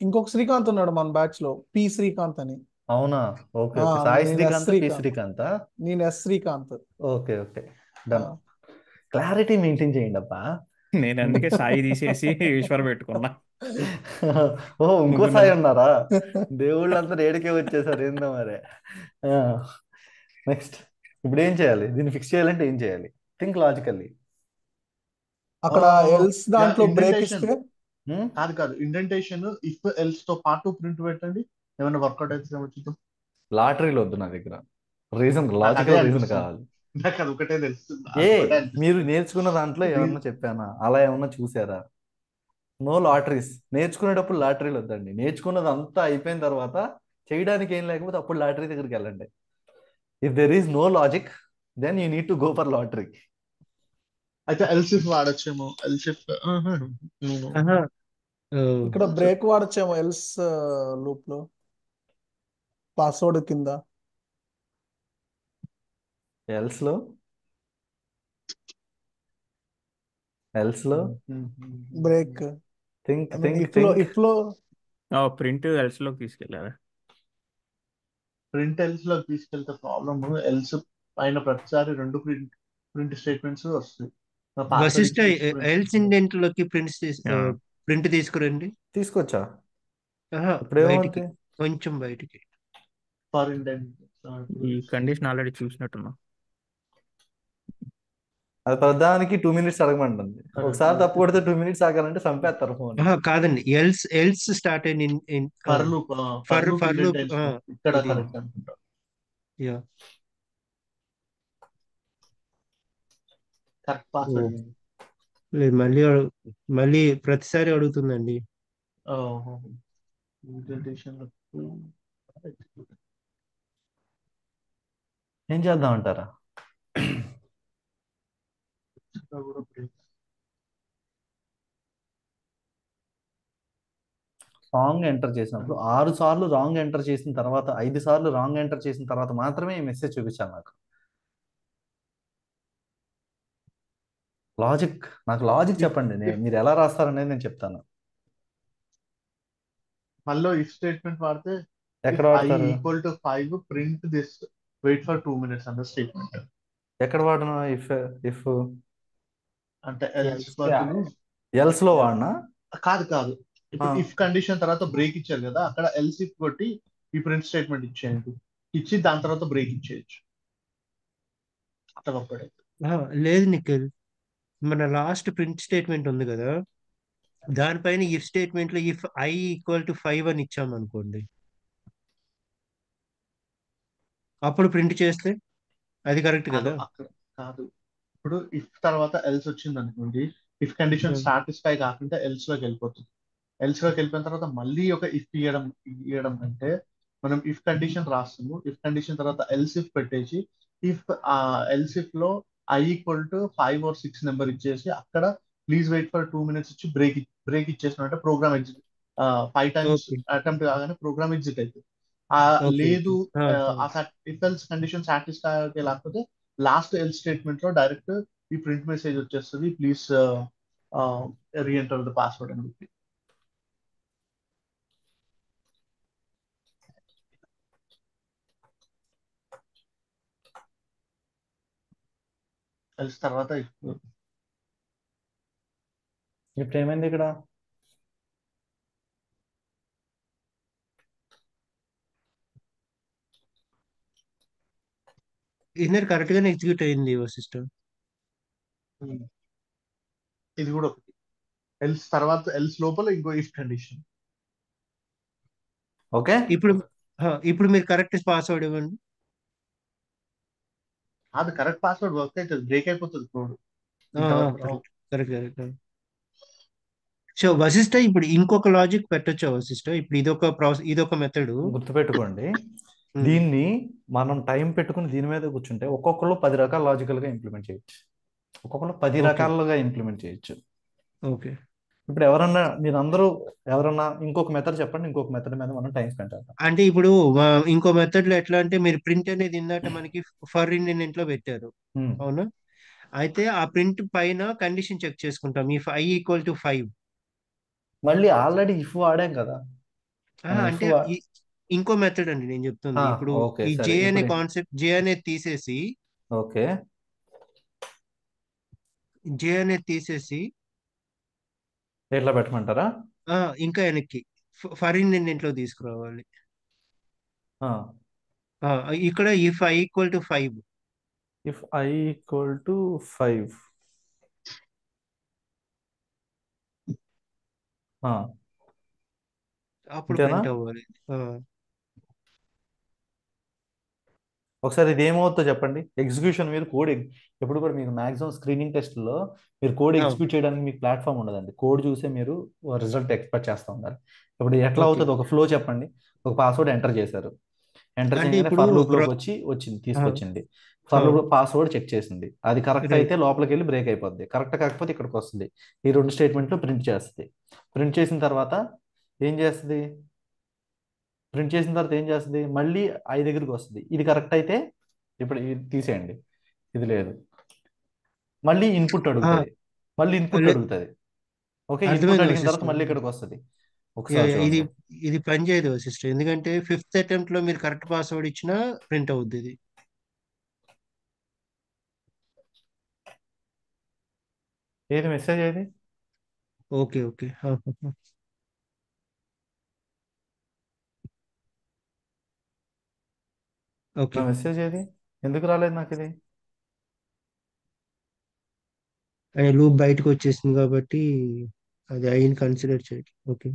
ఇంకొక శ్రీకాంత్ ఉన్నాడు మన బ్యాచ్ లో, పి శ్రీకాంత్ అని. అవునా? ఓకే ఆ, ఓకే. సాయి నేను ఎస్ శ్రీకాంత్, పి శ్రీకాంత్. శ్రీకాంత్. నేను ఎస్ శ్రీకాంత్. ఓకే ఓకే, ఆ, డన్. క్లారిటీ మెయింటైన్ చేయండి అబ్బా. నేను అందుకే సాయి తీసేసి ఈశ్వర్ పెట్టుకున్నా. ఓ, ఇంకో నువ్వు సాయి ఉన్నారా? దేవుళ్ళందరూ ఏడికే వచ్చేసారు ఏందో మరి. నెక్స్ట్, ఇప్పుడు ఏం చేయాలి? దీన్ని ఫిక్స్ చేయాలంటే ఏం చేయాలి? Think logically. అక్కడ ఎల్స్ దాంట్లో బ్రేక్ ఇండెంటేషన్ ఇస్తే కాదు, ఇండెంటేషన్ ఇఫ్ ఎల్స్ తో పాటు ప్రింట్ పెట్టండి, ఏమైనా వర్కౌట్ అయితే చూద్దాం. లాటరీలు వద్దు నా దగ్గర. రీజన్, నాకు అదే లాజికల్ రీజన్ అనిపిస్తుంది, కావాలి. నాకు అది ఒకటే తెలుస్తుంది, ఏ, అదొకటే మీరు అనిపిస్తుంది. నేర్చుకున్న దాంట్లో ఏమన్నా చెప్పానా? అలా ఏమన్నా చూసారా? No lotteries. నేర్చుకునేటప్పుడు లాటరీలు వద్దండి. నేర్చుకున్నది అంతా అయిపోయిన తర్వాత చేయడానికి ఏం లేకపోతే అప్పుడు లాటరీ దగ్గరికి వెళ్ళండి. If there is no logic, then you need to go for lottery. అయితే ఎల్సిఫ్ వాడచ్చేమో. ఎల్సిఫ్ ఆహా, ఇక్కడ బ్రేక్ వాడచ్చేమో ఎల్స్ లూప్ లో, పాస్వర్డ్ కింద. ఎల్స్ లో, ఎల్స్ లో break think I mean think if లో థింక్. ఇఫ్ లో ప్రింట్ ఎల్స్ లోకి తీసుకెళ్ళారా? ప్రింట్ ఎల్స్ లోకి తీసుకెళ్తే ప్రాబ్లమ్, ఎల్స్ పైన ప్రతిసారి 2 ప్రింట్ స్టేట్మెంట్స్ వస్తాయి. పాస్వర్డ్ వశిష్ట ఇచ్చి ఎల్స్ ఇండెంట్ లోకి ప్రింట్ తీసుకురండి. తీసుకొచ్చా. ఆహా, ఇప్పుడు బయటికి, ఏమవుతుంది? కొంచెం బయటికి. ఫర్ ఇండెంట్ ఈ కండిషన్ ఆల్రెడీ చూసినట్టున్నా. అది ప్రధానికి 2 minutes అడగమంటుంది. ఒకసారి తప్పు కొడితే 2 minutes ఆగాలంటే చంపేస్తారు ఫోన్. ఆహా, కాదండి, ఎల్స్ స్టార్ట్ అయిన for loop, for for loop ఇక్కడ ఇది కరెక్ట్ అనుకుంటా. యా. Correct password. లేదు, మళ్ళీ ప్రతిసారి అడుగుతుందండి. ఇండెంటేషన్ ఏం చేద్దాం అంటారా? కూడా రాంగ్ ఎంటర్ చేసినప్పుడు 6 సార్లు రాంగ్ ఎంటర్ చేసిన తర్వాత, 5 సార్లు రాంగ్ ఎంటర్ చేసిన తర్వాత మాత్రమే ఈ మెసేజ్ చూపించాను నాకు. నాకు లాజిక్ చెప్పండి. మీరు ఎలా రాస్తారనేది నేను చెప్తాను. మళ్ళీ ఇఫ్ స్టేట్మెంట్ వాడితే ఎక్కడ ఇఫ్ ఐ వాడతారు? Equal to 5 print this, wait for 2 minutes అన్న స్టేట్మెంట్. ఎక్కడ వాడను? ఇఫ్ ఇఫ్ అంటే ఎల్స్ బదులు ఎల్స్ లో వాడినా? కాదు, ఇప్పుడు ఇఫ్ కండిషన్ తర్వాత బ్రేక్ ఇచ్చారు కదా, అక్కడ ఎల్స్ ఇఫ్ కొట్టి ఈ ప్రింట్ స్టేట్మెంట్ ఇచ్చేయండి, ఇచ్చి దాని తర్వాత బ్రేక్ ఇచ్చేయచ్చు. అట్లా ఒక్కడే. లేదు నిఖిల్, మన లాస్ట్ ప్రింట్ స్టేట్మెంట్ ఉంది కదా, దానిపైన ఇఫ్ స్టేట్మెంట్ లో ఇఫ్ ఐ ఈక్వల్ టు 5 అని ఇచ్చాం అనుకోండి, అప్పుడు ప్రింట్ చేస్తే అది కరెక్ట్ కాదు, కదా. అక్కడ కాదు. ఇప్పుడు ఇఫ్ తర్వాత ఎల్స్ వచ్చింది అనుకోండి, ఇఫ్ కండిషన్ సాటిస్ఫై కాకుండా ఎల్స్ లోకి వెళ్ళిపోతుంది. ఎల్స్ లోకి వెళ్ళిపోయిన తర్వాత మళ్ళీ ఒక ఇఫ్ ఇవ్వడం అంటే, మనం ఇఫ్ కండిషన్ రాస్తాము, ఇఫ్ కండిషన్ తర్వాత ఎల్స్ ఇఫ్ పెట్టేసి, ఇఫ్ ఎల్స్ ఇఫ్ లో I equal to 5 or 6 number ఇచ్చేసి, అక్కడ ప్లీజ్ వెయిట్ ఫర్ 2 minutes ఇచ్చి బ్రేక్ ఇచ్చేసిన అంటే program exit, 5 times okay attempt కాగానే ప్రోగ్రామ్ ఎగ్జిట్ అవుతుంది. ఓకే లేదు, okay. If else condition satisfy లేకపోతే లాస్ట్ ఎల్ స్టేట్మెంట్ లో డైరెక్ట్ ఈ ప్రింట్ మెసేజ్ వచ్చేస్తుంది, ప్లీజ్ రీఎంటర్ ద పాస్వర్డ్ అని చెప్పి. ఎల్స్ తర్వాత ఇప్పుడు ఏమైంది ఇక్కడ? ఇన్నర్ కరెక్ట్ గానే ఎగ్జిక్యూట్ అయింది సిస్టమ్. ఇది కూడా ఒకటి. ఎల్స్ తర్వాత ఎల్స్ లోపల ఇంకో ఇఫ్ కండిషన్. ఓకే, ఇప్పుడు మీరు కరెక్ట్ పాస్వర్డ్ ఇవ్వండి. అది కరెక్ట్ పాస్వర్డ్ వర్క్ అవుతుంది, బ్రేక్ అయిపోతుంది కోడ్ ఇంతవరకు రావు. Correct correct correct. So Vasishta ఇప్పుడు ఇంకొక లాజిక్ పెట్టొచ్చా వశిష్ట? ఇప్పుడు ఇదొక మెథడ్. గుర్తుపెట్టుకోండి, దీన్ని మనం టైం పెట్టుకుని దీని మీద కూర్చుంటే ఒక్కొక్కరు 10 రకాల లాజికల్గా ఇంప్లిమెంట్ చేయొచ్చు, ఒక్కొక్కరు 10 ఓకే రకాలుగా ఇంప్లిమెంట్ చేయొచ్చు. ఓకే ఇప్పుడు ఎవరన్నా మీరందరూ ఎవరన్నా ఇంకొక మెథడ్ చెప్పండి, ఇంకొక మెథడ్ మీద మనం టైం స్పెండ్ చేద్దాం. అంటే ఇప్పుడు ఇంకో మెథడ్ లో ఎట్లా అంటే మీరు ప్రింట్ అనేది ఇందాక మనకి ఫర్ ఇండియన్ లో పెట్టారు, ఉమ్. అవునా? అయితే ఆ ప్రింట్ పైన కండిషన్ చెక్ చేసుకుంటాం, ఈ i = 5. మళ్ళీ ఆల్రెడీ ఇఫ్ వాడాం కదా మనం ఇఫ్ అంటే ఇంకో మెథడ్ అండి నేను చెప్తుంది. ఇప్పుడు ఓకే ఈ సరే జే అనే ఇప్పుడు కాన్సెప్ట్, జే అనేది తీసేసి ఓకే జే అనేది తీసేసి ఎట్లా పెట్టమంటారా? ఇంకా వెనక్కి ఫర్ ఇండియన్ లో తీసుకురావాలి. ఇక్కడ ఇఫ్ i = 5. ఇఫ్ i = 5 అప్పుడు అంతేనా? ప్రింట్ అవ్వాలి. ఒకసారి ఇది ఏమవుతుందో చెప్పండి. ఎగ్జిక్యూషన్ మీరు కోడ్ ఎప్పుడు కూడా మీకు మాక్సిమం స్క్రీనింగ్ టెస్ట్లో మీరు కోడ్ ఎగ్జిక్యూట్ చేయడానికి మీకు ప్లాట్ఫామ్ ఉండదండి. కోడ్ చూసే మీరు రిజల్ట్ ఎక్స్పెక్ట్ చేస్తూ ఉండాలి. ఇప్పుడు ఎట్లా ఓకే అవుతుంది, ఒక ఫ్లో చెప్పండి. ఒక పాస్వర్డ్ ఎంటర్ చేశారు, ఎంటర్ అంటే చేయగానే ఇప్పుడు ఫర్ లూప్లోకి వచ్చింది తీసుకొచ్చింది. ఫర్ లూప్ పాస్వర్డ్ చెక్ చేసింది, అది కరెక్ట్ రైట్. అయితే లోపలికి వెళ్ళి బ్రేక్ అయిపోద్ది, కరెక్ట్ కాకపోతే ఇక్కడికి వస్తుంది. ఈ 2 స్టేట్మెంట్లు ప్రింట్ చేస్తుంది. ప్రింట్ చేసిన తర్వాత ఏం చేస్తుంది? ప్రింట్ చేసిన తర్వాత ఏం చేస్తుంది? మళ్ళీ ఐ దగ్గరికి వస్తుంది. ఇది కరెక్ట్ అయితే ఇప్పుడు ఇది తీసేయండి, ఇది లేదు. మళ్ళీ ఇన్పుట్ అడుగుతుంది, మళ్ళీ ఇన్పుట్ అడుగుతుంది. ఓకే, ఇన్పుట్ అర్థమైంది అడిగిన తర్వాత వశిష్ఠ. మళ్ళీ ఇక్కడికి వస్తుంది. ఒకసారి ఇది చూడండి. ఇది పని చేయదు వశిష్ఠ, ఎందుకంటే 5th అటెంప్ట్ లో మీరు కరెక్ట్ పాస్వర్డ్ ఇచ్చినా ప్రింట్ అవుద్ది ఇది. ఏది మెసేజ్ ఏది? Okay okay okay. నా మెసేజ్ ఏది? ఎందుకు రాలేదు నాకు ఇది? లూప్ బయటకు వచ్చేసింది కాబట్టి అది అయిన కన్సిడర్ చేయండి. ఓకే.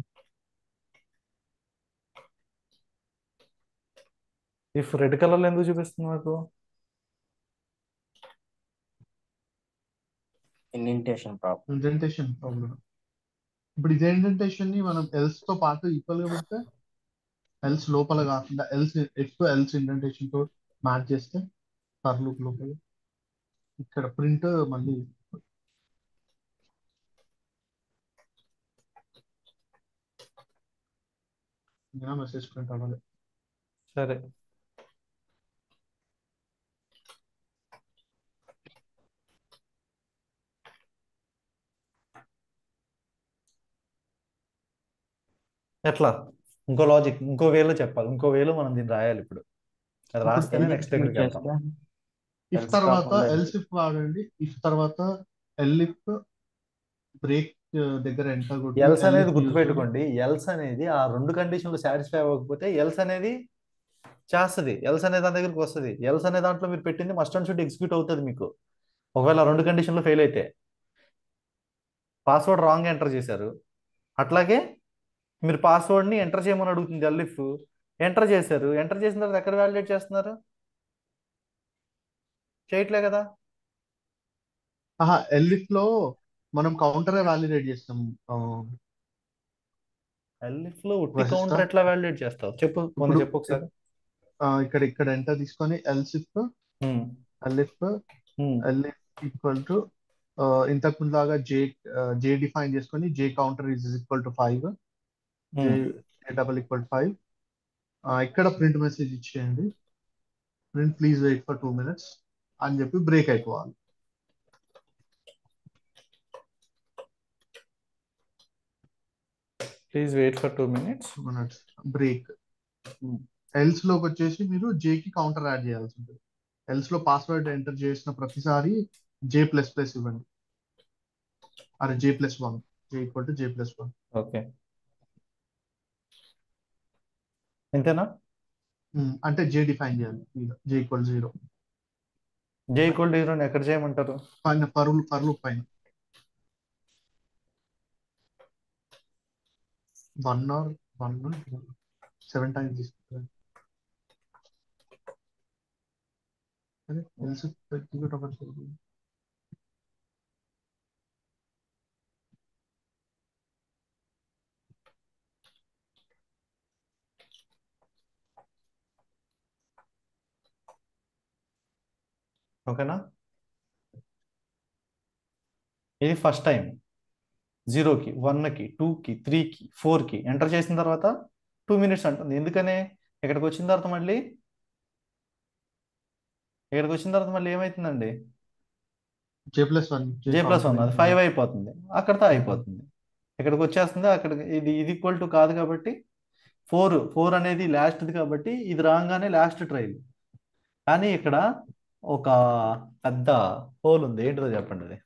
ఇఫ్ రెడ్ కలర్లో ఎందుకు చూపిస్తుంది నాకు? Indentation problem. Indentation problem. ఇప్పుడు ఇదే ఇండెంటేషన్ ని మనం ఎల్స్ తో పాటు ఈక్వల్ గా పెడితే, ఎల్స్ లోపల కాకుండా ఎల్స్ ఇండెంటేషన్ తో మ్యాచ్ చేస్తే ఫర్ లూప్ లోపల ఇక్కడ ప్రింట్ మళ్ళీ మెసేజ్ ప్రింట్ అవ్వాలి. సరే, ఎట్లా? ఇంకో లాజిక్, ఇంకో వేలో చెప్పాలి, ఇంకో వేలో మనం దీన్ని రాయాలి. ఇప్పుడు అది రాస్తేనే నెక్స్ట్ ఎగ్జిక్యూట్ దగ్గరికి వెళ్తాం. చేస్తే ఇఫ్ else తర్వాత కాకుండా ఎల్స్ ఇఫ్ వాడండి. ఇఫ్ తర్వాత ఎల్ఇఫ్ బ్రేక్ దగ్గర ఎంటర్ కొట్టి ఎల్స్ అనేది ఎల్ఇఫ్ యూజ్ గుర్తుపెట్టుకోండి, ఎల్స్ అనేది ఆ 2 కండిషన్లు సాటిస్ఫై అవ్వకపోతే ఎల్స్ అనేది చేస్తుంది, ఎల్స్ అనే దాని దగ్గరికి వస్తుంది. ఎల్స్ అనే దాంట్లో మీరు పెట్టింది మస్ట్ అండ్ షుడ్ ఎగ్జిక్యూట్ అవుతుంది మీకు. ఒకవేళ 2 కండిషన్లు ఫెయిల్ అయితే, పాస్వర్డ్ రాంగ్ ఎంటర్ చేశారు, అట్లాగే మీరు పాస్వర్డ్ని ఎంటర్ చేయమని అడుగుతుంది ఎల్ఇఫ్, ఎంటర్ చేశారు, ఎంటర్ చేసిన తర్వాత ఎక్కడ వ్యాలిడేట్ చేస్తున్నారు? చేయట్లే కదా. ఎల్ఇఫ్ లో మనం కౌంటర్ వ్యాలిడేట్ చేస్తాం. ఎల్ఇఫ్ లో ఉట్టి వశిష్ట కౌంటర్ ఎట్లా వ్యాలిడేట్ చేస్తావు? చెప్పు, మొన్న ఇప్పుడు చెప్పు ఒకసారి. ఇక్కడ ఎంటర్ తీసుకొని elif um, elif um, elif equal to ఇంతకు ముందులాగా జే డిఫైన్ చేసుకొని J counter is equal to 5, J um. Double equal to 5. ఇక్కడ ప్రింట్ మెసేజ్ ఇచ్చేయండి, print please wait for 2 minutes అని చెప్పి బ్రేక్ అయిపోవాలి. Please wait for 2 minutes. Break. Else లోకి వచ్చేసి మీరు జేకి కౌంటర్ యాడ్ చేయాల్సి ఉంటుంది. ఎల్స్ లో పాస్వర్డ్ ఎంటర్ చేసిన ప్రతిసారి J++ ఇవ్వండి. అరే J+1, J=J+1. ఓకే, అంతేనా? అంటే J డిఫైన్ చేయాలి, J=0 జే ఈక్వల్ టు 0 ఎక్కడ చేయమంటారు? పైన ఫర్ లూప్ పైన 7 times తీసుకుంటారు. అదే ఎల్స్ ఎగ్జిక్యూట్ అవ్వట్లేదు. ఓకేనా? ఇది ఫస్ట్ టైం 0కి 1కి 2కి 3కి 4కి ఎంటర్ చేసిన తర్వాత 2 minutes అంటుంది. ఎందుకనే ఇక్కడికి వచ్చిన తర్వాత మళ్ళీ ఏమవుతుందండి? J+1 J+1 అది 5 అయిపోతుంది, అక్కడితో అయిపోతుంది. ఇక్కడికి వచ్చేస్తుంది, అక్కడికి ఇది ఈక్వల్ టు కాదు కాబట్టి 4 అనేది లాస్ట్ది కాబట్టి ఇది రాగానే లాస్ట్ ట్రైల్. కానీ ఇక్కడ ఒక పెద్ద హోల్ ఉంది, ఏంటిదో చెప్పండి అది.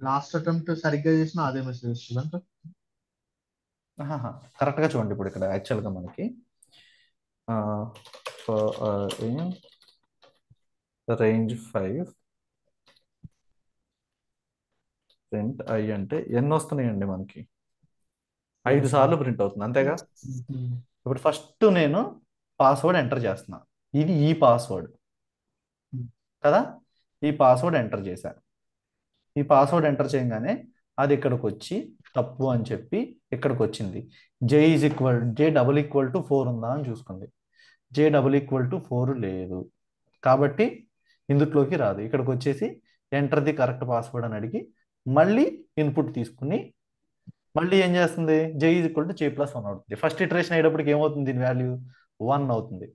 లాస్ట్ అటెంప్ట్ సరిగ్గా చేసినా అదే మెసేజ్ వస్తుందంట. కరెక్ట్గా చూడండి. ఇప్పుడు ఇక్కడ యాక్చువల్గా మనకి రేంజ్ 5 ప్రింట్ ఐ అంటే ఎన్ని వస్తున్నాయండి మనకి? 5 సార్లు ప్రింట్ అవుతుంది, అంతేగా? ఇప్పుడు ఫస్ట్ నేను పాస్వర్డ్ ఎంటర్ చేస్తున్నా. ఇది ఈ పాస్వర్డ్ కదా, ఈ పాస్వర్డ్ ఎంటర్ చేశా. ఈ పాస్వర్డ్ ఎంటర్ చేయగానే అది ఇక్కడికి వచ్చి తప్పు అని చెప్పి ఇక్కడికి వచ్చింది. J=4 ఉందా అని చూసుకుంది. J=4 లేదు కాబట్టి ఇందులోకి రాదు. ఇక్కడికి వచ్చేసి ఎంటర్ ది కరెక్ట్ పాస్వర్డ్ అని అడిగి మళ్ళీ ఇన్పుట్ తీసుకుని మళ్ళీ ఏం చేస్తుంది? J=J+1 అవుతుంది. ఫస్ట్ ఇటరేషన్ అయ్యేటప్పటికి ఏమవుతుంది? దీని వాల్యూ 1 అవుతుంది.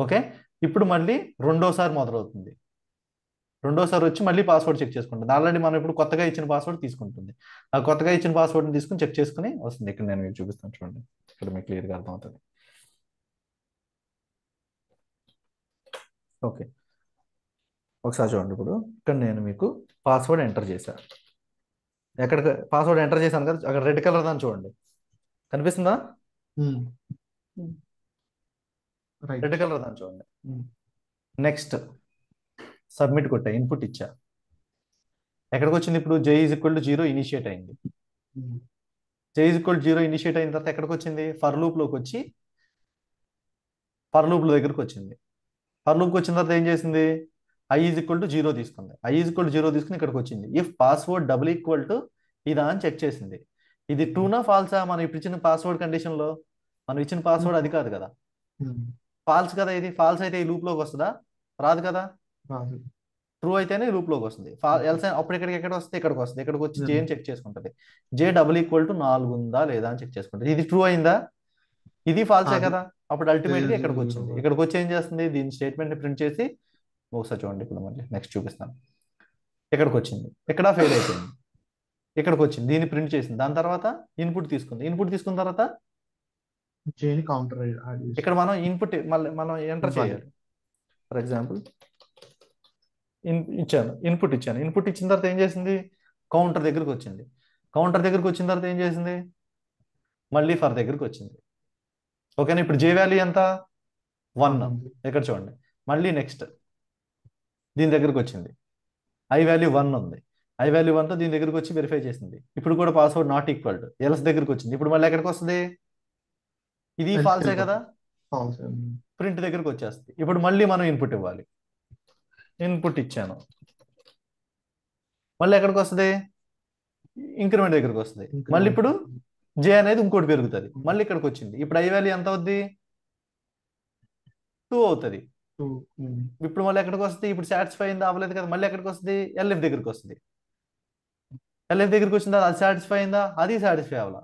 ఓకే, ఇప్పుడు మళ్ళీ రెండోసారి మొదలవుతుంది. రెండోసారి వచ్చి మళ్ళీ పాస్వర్డ్ చెక్ చేసుకుంటుంది. ఆల్రెడీ మనం ఇప్పుడు కొత్తగా ఇచ్చిన పాస్వర్డ్ తీసుకుంటుంది. ఆ కొత్తగా ఇచ్చిన పాస్వర్డ్ని తీసుకుని చెక్ చేసుకుని వస్తుంది. ఇక్కడ నేను మీకు చూపిస్తాను చూడండి, ఇక్కడ మీకు క్లియర్గా అర్థమవుతుంది. ఓకే, ఒకసారి చూడండి. ఇప్పుడు ఇక్కడ నేను మీకు పాస్వర్డ్ ఎంటర్ చేశాను. ఎక్కడ పాస్వర్డ్ ఎంటర్ చేశాను కదా, అక్కడ రెడ్ కలర్ దాన్ని చూడండి, కనిపిస్తుందా? రెడ్ కలర్ దాన్ని చూడండి. నెక్స్ట్ సబ్మిట్ కొట్టా, ఇన్పుట్ ఇచ్చా. ఎక్కడికి వచ్చింది ఇప్పుడు? J=0 ఇనిషియేట్ అయింది. J=0 ఇనిషియేట్ అయిన తర్వాత ఎక్కడికి వచ్చింది? ఫర్ లూప్లోకి వచ్చి ఫర్ లూప్ దగ్గరికి వచ్చింది. ఫర్ లూప్కి వచ్చిన తర్వాత ఏం చేసింది? I=0 తీసుకుంది. I=0 తీసుకుని ఇక్కడికి వచ్చింది. ఇఫ్ పాస్వర్డ్ ఇదా అని చెక్ చేసింది. ఇది ట్రూనా ఫాల్సా? మనం ఇప్పుడు ఇచ్చిన పాస్వర్డ్ కండిషన్లో మనం ఇచ్చిన పాస్వర్డ్ అది కాదు కదా, ఫాల్స్ కదా. ఇది ఫాల్స్ అయితే ఈ లూప్లోకి వస్తుందా? రాదు కదా. ట్రూ అయితేనే లూప్లోకి వస్తుంది. ఎల్స్ అప్పుడు ఎక్కడ వస్తుంది? ఇక్కడికి వస్తుంది. ఇక్కడికి వచ్చి J అని చెక్ చేసుకుంటుంది. J=4 ఉందా లేదా అని చెక్ చేసుకుంటుంది. ఇది ట్రూ అయిందా? ఇది ఫాల్సే కదా. అప్పుడు అల్టిమేట్గా ఇక్కడికి వచ్చింది. ఇక్కడికి వచ్చి ఏం చేస్తుంది? దీని స్టేట్మెంట్ని ప్రింట్ చేసి ఒకసారి చూడండి. ఇప్పుడు మళ్ళీ నెక్స్ట్ చూపిస్తాను. ఇక్కడికి వచ్చింది, ఇక్కడ ఫెయిల్ అయిపోయింది. ఇక్కడికి వచ్చింది, దీన్ని ప్రింట్ చేసింది. దాని తర్వాత ఇన్పుట్ తీసుకుంది. ఇన్పుట్ తీసుకున్న తర్వాత కౌంటర్ ఇక్కడ మనం ఇన్పుట్ మళ్ళీ మనం ఎంటర్ చేయాలి. ఫర్ ఎగ్జాంపుల్ ఇన్పుట్ ఇచ్చాను. ఇన్పుట్ ఇచ్చిన తర్వాత ఏం చేసింది? కౌంటర్ దగ్గరికి వచ్చింది. కౌంటర్ దగ్గరికి వచ్చిన తర్వాత ఏం చేసింది? మళ్ళీ ఫర్ దగ్గరికి వచ్చింది. ఓకేనా? ఇప్పుడు J వాల్యూ ఎంత? 1. ఇక్కడ చూడండి. మళ్ళీ నెక్స్ట్ దీని దగ్గరికి వచ్చింది. I వాల్యూ 1 ఉంది. I వాల్యూ 1తో దీని దగ్గరికి వచ్చి వెరిఫై చేసింది. ఇప్పుడు కూడా password not equal to else దగ్గరికి వచ్చింది. ఇప్పుడు మళ్ళీ ఎక్కడికి వస్తుంది? ఇది ఫాల్సే కదా, ప్రింట్ దగ్గరికి వచ్చేస్తుంది. ఇప్పుడు మళ్ళీ మనం ఇన్పుట్ ఇవ్వాలి. ఇన్పుట్ ఇచ్చాను, మళ్ళీ ఎక్కడికి వస్తుంది? ఇంక్రిమెంట్ దగ్గరికి వస్తుంది. మళ్ళీ ఇప్పుడు J అనేది ఇంకోటి పెరుగుతుంది. మళ్ళీ ఇక్కడికి వచ్చింది. ఇప్పుడు I వాల్యూ ఎంత అవుద్ది? 2 అవుతుంది. ఇప్పుడు మళ్ళీ ఎక్కడికి వస్తుంది? ఇప్పుడు సాటిస్ఫై అయిందా? అవ్వలేదు కదా. మళ్ళీ ఎక్కడికి వస్తుంది? LF దగ్గరికి వస్తుంది. LF దగ్గరికి వచ్చిందా? అది సాటిస్ఫై అయిందా? అది సాటిస్ఫై అవ్వాలా.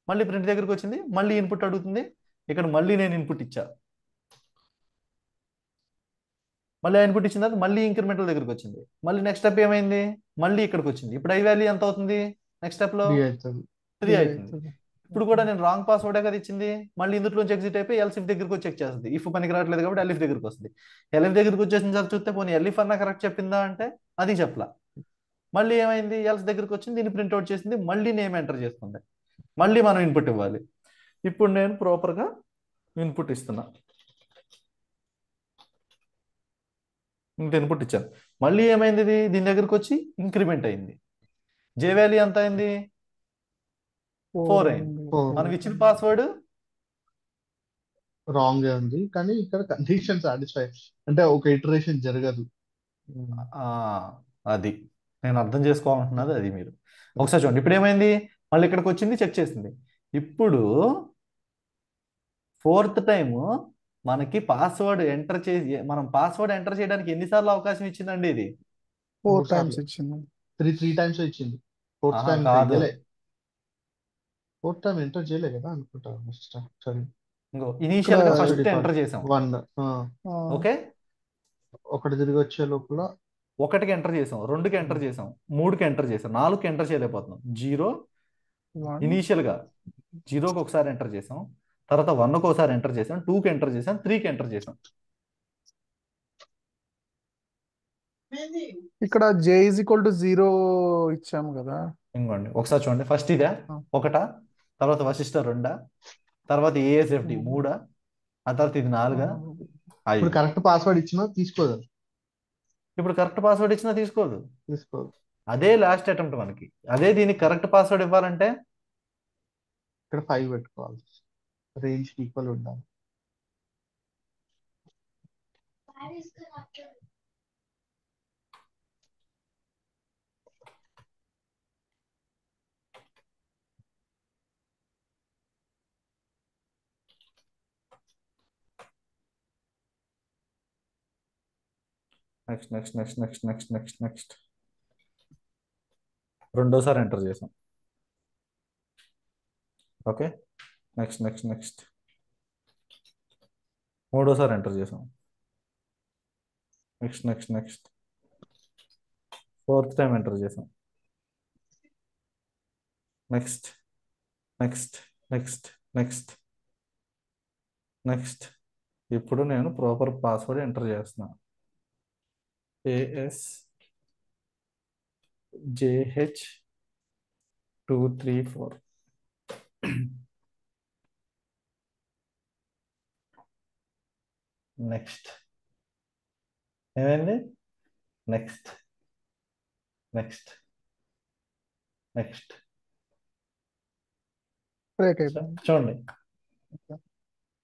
మళ్ళీ ప్రింట్ దగ్గరికి వచ్చింది. మళ్ళీ ఇన్పుట్ అడుగుతుంది. ఇక్కడ మళ్ళీ నేను ఇన్పుట్ ఇచ్చా. మళ్ళీ ఇన్పుట్ ఇచ్చిన తర్వాత మళ్ళీ ఇంక్రిమెంటల్ దగ్గరికి వచ్చింది. మళ్ళీ నెక్స్ట్ స్టెప్ ఏమైంది? మళ్ళీ ఇక్కడికి వచ్చింది. ఇప్పుడు I వాల్యూ ఎంత అవుతుంది? నెక్స్ట్ స్టెప్ లో 3 అవుతుంది. ఇప్పుడు కూడా నేను రాంగ్ పాస్వర్డే కదా ఇచ్చింది. మళ్ళీ ఇందులోంచి ఎగ్జిట్ అయిపోయి ఎల్సిఫ్ దగ్గరికి వచ్చి చెక్ చేస్తుంది. ఇఫ్ పనికి రావట్లేదు కాబట్టి ఎల్ఇఫ్ దగ్గరికి వస్తుంది. ఎల్ఇఫ్ దగ్గరికి వచ్చేసిన తర్వాత చూస్తే పోనీ ఎల్ఇఫ్ అన్నా కరెక్ట్ చెప్పిందా అంటే అది చెప్పలా. మళ్ళీ ఏమైంది? ఎల్స్ దగ్గరికి వచ్చింది, దీన్ని ప్రింట్అవుట్ చేసింది. మళ్ళీ నేమ్ ఎంటర్ చేస్తుంది. మళ్ళీ మనం ఇన్పుట్ ఇవ్వాలి. ఇప్పుడు నేను ప్రాపర్గా ఇన్పుట్ ఇస్తున్నా. ఇంత ఇన్పుట్ ఇచ్చాను. మళ్ళీ ఏమైంది? ఇది దీని దగ్గరికి వచ్చి ఇంక్రిమెంట్ అయింది. J వాల్యూ ఎంత అయింది? 4 అయింది. మనం ఇచ్చిన పాస్వర్డ్ రాంగ్ ఉంది, కానీ ఇక్కడ కండిషన్ సాటిస్ఫై అంటే ఒక ఇటరేషన్ జరగదు. అది నేను అర్థం చేసుకోవాలంటున్నది అది. మీరు ఒకసారి చూడండి. ఇప్పుడు ఏమైంది? మళ్ళీ ఇక్కడికి వచ్చింది, చెక్ చేసింది. ఇప్పుడు 4th టైం మనకి పాస్వర్డ్ ఎంటర్ చేసి మనం పాస్వర్డ్ ఎంటర్ చేయడానికి ఎన్నిసార్లు అవకాశం ఇచ్చిందండి ఇది? 4 3 టైమ్స్ సార్లు ఇచ్చింది. త్రీ టైమ్స్ ఇచ్చింది. ఫోర్త్ ఆహా టైం ఇంకా కాదు, ఇయ్యలే. ఫోర్త్ టైం ఎంటర్ చేయలే కదా అనుకుంటా. సరే ఇంకో ఇక్కడ ఇనీషియల్ గా ఫస్ట్ పాస్వర్డ్ ఎంటర్ చేసాం. 1 ఆ, ఓకే, ఒకటి తిరిగి వచ్చే లోపల 1కి ఎంటర్ చేసాం, 2కి ఎంటర్ చేసాం, 3కి ఎంటర్ చేసాం, 4కి ఎంటర్ చేయలేకపోతున్నాం. 0 1 ఇనీషియల్ గా 0కి ఒకసారి ఎంటర్ చేసాం, తర్వాత 1కి ఒకసారి ఎంటర్ చేసాం, 2కి ఎంటర్ చేసాం, 3కి ఎంటర్ చేసాం. ఇక్కడ j ఈజ్ ఈక్వల్ టు 0 ఇచ్చాము కదా. ఇంకోండి ఒకసారి చూడండి, ఫస్ట్ ఇదే ఆ, 1, తర్వాత వశిష్ట 2, తర్వాత ఏఎస్ఎఫ్డి ఉమ్, 3, ఆ తర్వాత ఇది 4, ఆ, ఇప్పుడు 5. కరెక్ట్ పాస్వర్డ్ ఇచ్చినా తీసుకోదు. ఇప్పుడు కరెక్ట్ పాస్వర్డ్ ఇచ్చినా తీసుకోదు. తీసుకోదు. అదే లాస్ట్ అటెంప్ట్ మనకి. అదే దీనికి కరెక్ట్ పాస్వర్డ్ ఇవ్వాలంటే ఇక్కడ 5 పెట్టుకోవాలి. రేంజ్ ఈక్వల్ ఉండాలి. నెక్స్ట్ రెండోసారి ఎంటర్ చేసాం. ఓకే, నెక్స్ట్ మూడోసారి ఎంటర్ చేసాం. నెక్స్ట్ ఫోర్త్ టైం ఎంటర్ చేసాం. నెక్స్ట్ నెక్స్ట్ ఇప్పుడు నేను ప్రాపర్ పాస్వర్డ్ ఎంటర్ చేస్తున్నా. ASJH234. నెక్స్ట్ ఏమైంది? నెక్స్ట్ బ్రేక్ అయిపోయింది. చూడండి.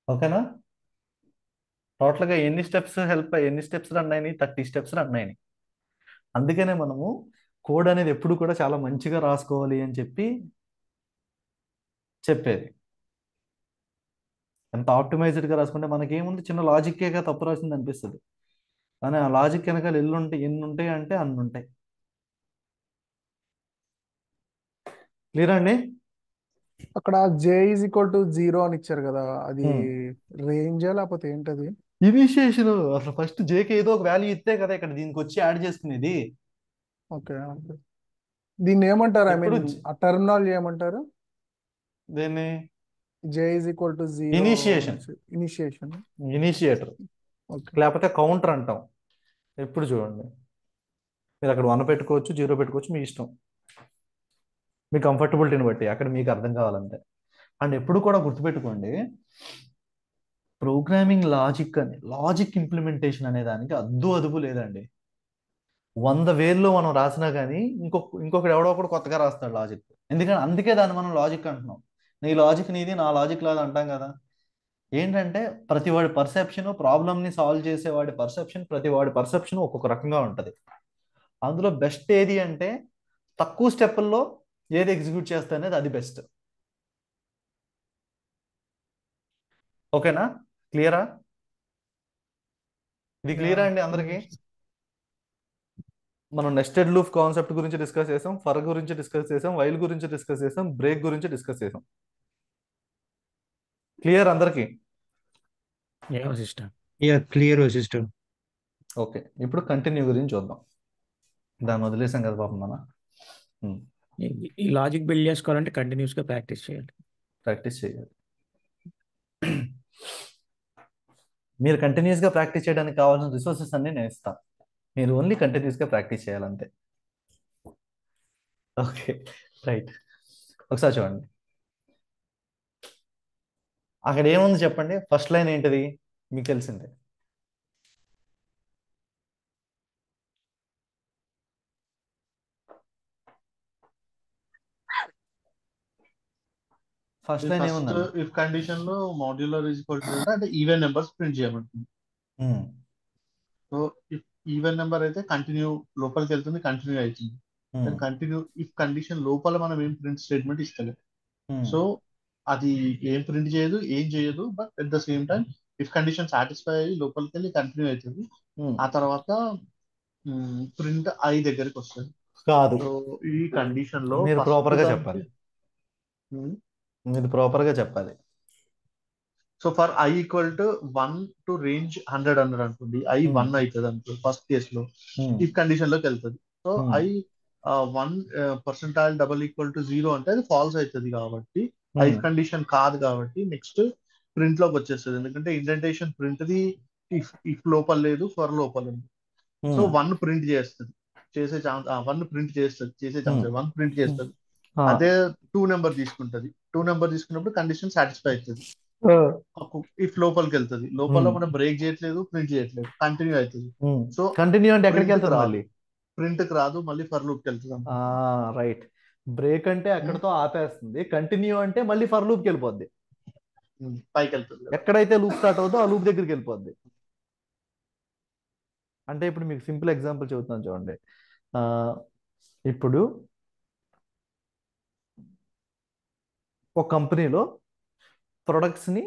ఓకేనా? టోటల్గా ఎన్ని స్టెప్స్ రన్ అయినాయి? 30 స్టెప్స్ రన్ అయినాయి. అందుకనే మనము కోడ్ అనేది ఎప్పుడు కూడా చాలా మంచిగా రాసుకోవాలి అని చెప్పేది. ఎంత ఆప్టిమైజ్డ్గా రాసుకుంటే మనకేముంది, చిన్న లాజిక్కేగా తప్పు రాసింది అనిపిస్తుంది, కానీ ఆ లాజిక్ వెనకాల ఎన్ని ఉంటాయి అంటే అన్ని ఉంటాయి. క్లియర్ అండి? అక్కడ j ఈజ్ ఈక్వల్ టు 0 అని ఇచ్చారు కదా, అది రేంజా లేకపోతే ఏంటది? ఇనిషియేషన్. అసలు ఫస్ట్ జేకి ఏదో ఒక వాల్యూ ఇస్తే కదా ఇక్కడ దీనికి వచ్చి యాడ్ చేసుకునేది. ఓకే, దీన్ని ఏమంటారు? ఐ ఎప్పుడు మీన్ ఆ టర్మినాలజీ ఏమంటారు? దీన్ని j is equal to 0 initiation, initiator, okay. లేకపోతే కౌంటర్ అంటాం. ఎప్పుడు చూడండి, మీరు అక్కడ 1 పెట్టుకోవచ్చు, 0 పెట్టుకోవచ్చు, మీ ఇష్టం, మీ కంఫర్టబిలిటీని బట్టి, అక్కడ మీకు అర్థం కావాలంటే. అండ్ ఎప్పుడు కూడా గుర్తుపెట్టుకోండి, ప్రోగ్రామింగ్ లాజిక్ ఇంప్లిమెంటేషన్ అనే దానికి అదుపు లేదండి. 100 వేల్లో మనం రాసినా కానీ ఇంకొకడు ఎవడో ఒకడు కొత్తగా రాస్తాడు లాజిక్. అందుకే దాన్ని మనం లాజిక్ అంటున్నాం. నీ లాజిక్ నీది, నా లాజిక్ లాగా అంటాం కదా. ఏంటంటే ప్రతి వాడి పర్సెప్షన్, ప్రాబ్లమ్ని సాల్వ్ చేసేవాడి పర్సెప్షన్, ప్రతి వాడి పర్సెప్షన్ ఒక్కొక్క రకంగా ఉంటుంది. అందులో బెస్ట్ ఏది అంటే తక్కువ స్టెప్పుల్లో ఏది ఎగ్జిక్యూట్ చేస్తా అనేది అది బెస్ట్. ఓకేనా? క్లియరా? ఇది క్లియరా అండి అందరికీ? మనం నెస్టెడ్ లూప్ కాన్సెప్ట్ గురించి డిస్కస్ చేసాం, ఫర్ గురించి డిస్కస్ చేసాం, వైల్ గురించి డిస్కస్ చేసాం, బ్రేక్ గురించి డిస్కస్ చేసాం. క్లియర్ అందరికీ? సిస్టమ్. Clear system. ఓకే, ఇప్పుడు కంటిన్యూ గురించి చూద్దాం. దాన్ని వదిలేసాం కదా పాపం మన. ఈ లాజిక్ బిల్డ్ చేసుకోవాలంటే కంటిన్యూస్ గా ప్రాక్టీస్ చేయాలి. మీరు కంటిన్యూస్ గా ప్రాక్టీస్ చేయడానికి కావాల్సిన రిసోర్సెస్ అన్ని నేను ఇస్తాను. మీరు ఓన్లీ కంటిన్యూస్ గా ప్రాక్టీస్ చేయాలంతే. Okay, right. ఒకసారి చూడండి, అక్కడ ఏముంది చెప్పండి. ఫస్ట్ లైన్ ఏంటిది మీకు తెలిసిందే. ఫస్ట్ లైన్ ఫస్ట్ ఏముందండి? ఇఫ్ కండిషన్ లో మాడ్యులర్ ఈజ్ ఈక్వల్ టు అంటే ఈవెన్ నెంబర్స్ ప్రింట్ చేయమంటుంది. సో ఇఫ్ ఈవెన్ నెంబర్ అయితే కంటిన్యూ లోపలికి వెళ్తుంది, కంటిన్యూ అవుతుంది. కంటిన్యూ ఇఫ్ కండిషన్ లోపల మనం ఏం ప్రింట్ స్టేట్మెంట్ ఇస్తలేదు. సో అది ఏం ప్రింట్ చేయదు, ఏం చేయదు, but at the same time if condition satisfy అయ్యి లోపలికి వెళ్ళి కంటిన్యూ అవుతుంది. ఆ తర్వాత ప్రింట్ ఐ దగ్గరికి వస్తుంది. కాదు, సో ఈ కండిషన్ లో మీరు ఫస్ట్ ప్రాపర్ గా దానికి చెప్పాలి, మీరు ప్రాపర్ గా చెప్పాలి. So for I equal to 1 to range 100 అనుకోండి, ఐ 1 అవుతుంది అనుకో ఫస్ట్ కేస్ లో, ఈ కండిషన్ లోకి వెళ్తుంది. So I 1 percentile double equal to 0 అంటే అది ఫాల్స్ అవుతుంది కాబట్టి ఐ కండిషన్ కాదు కాబట్టి నెక్స్ట్ ప్రింట్ లోకి వచ్చేస్తుంది. ఎందుకంటే ఇండెంటేషన్ ప్రింట్ ది ఇఫ్ లోపల లేదు, ఫర్ లోపల ఉంది. సో 1 ప్రింట్ చేస్తుంది, చేసే ఛాన్స్ 1 ప్రింట్ చేస్తుంది, చేసే ఛాన్స్ 1 ప్రింట్ చేస్తుంది. అదే 2 నెంబర్ తీసుకుంటది, 2 నెంబర్ తీసుకున్నప్పుడు కండిషన్ సాటిస్ఫై అవుతుంది. ఇఫ్ లోపలికి వెళ్తుంది, లోపల మనం బ్రేక్ చేయట్లేదు, ప్రింట్ చేయట్లేదు, కంటిన్యూ అవుతుంది. సో కంటిన్యూ అంటే ఎక్కడికి ప్రింట్ వెళ్తుంది రాదు, మళ్ళీ? ప్రింట్ కి రాదు, మళ్ళీ ఫర్ లూప్ కి వెళ్తుంది. రైట్. బ్రేక్ అంటే అక్కడతో ఆపేస్తుంది, కంటిన్యూ అంటే మళ్ళీ ఫర్ లూప్ కి వెళ్ళిపోద్ది, పైకి వెళ్తుంది. ఎక్కడైతే లూప్ స్టార్ట్ అవుతుందో ఆ లూప్ దగ్గరికి వెళ్ళిపోద్ది. అంటే ఇప్పుడు మీకు సింపుల్ ఎగ్జాంపుల్ చెబుతాను చూడండి. ఇప్పుడు ఒక కంపెనీలో ప్రొడక్ట్స్ని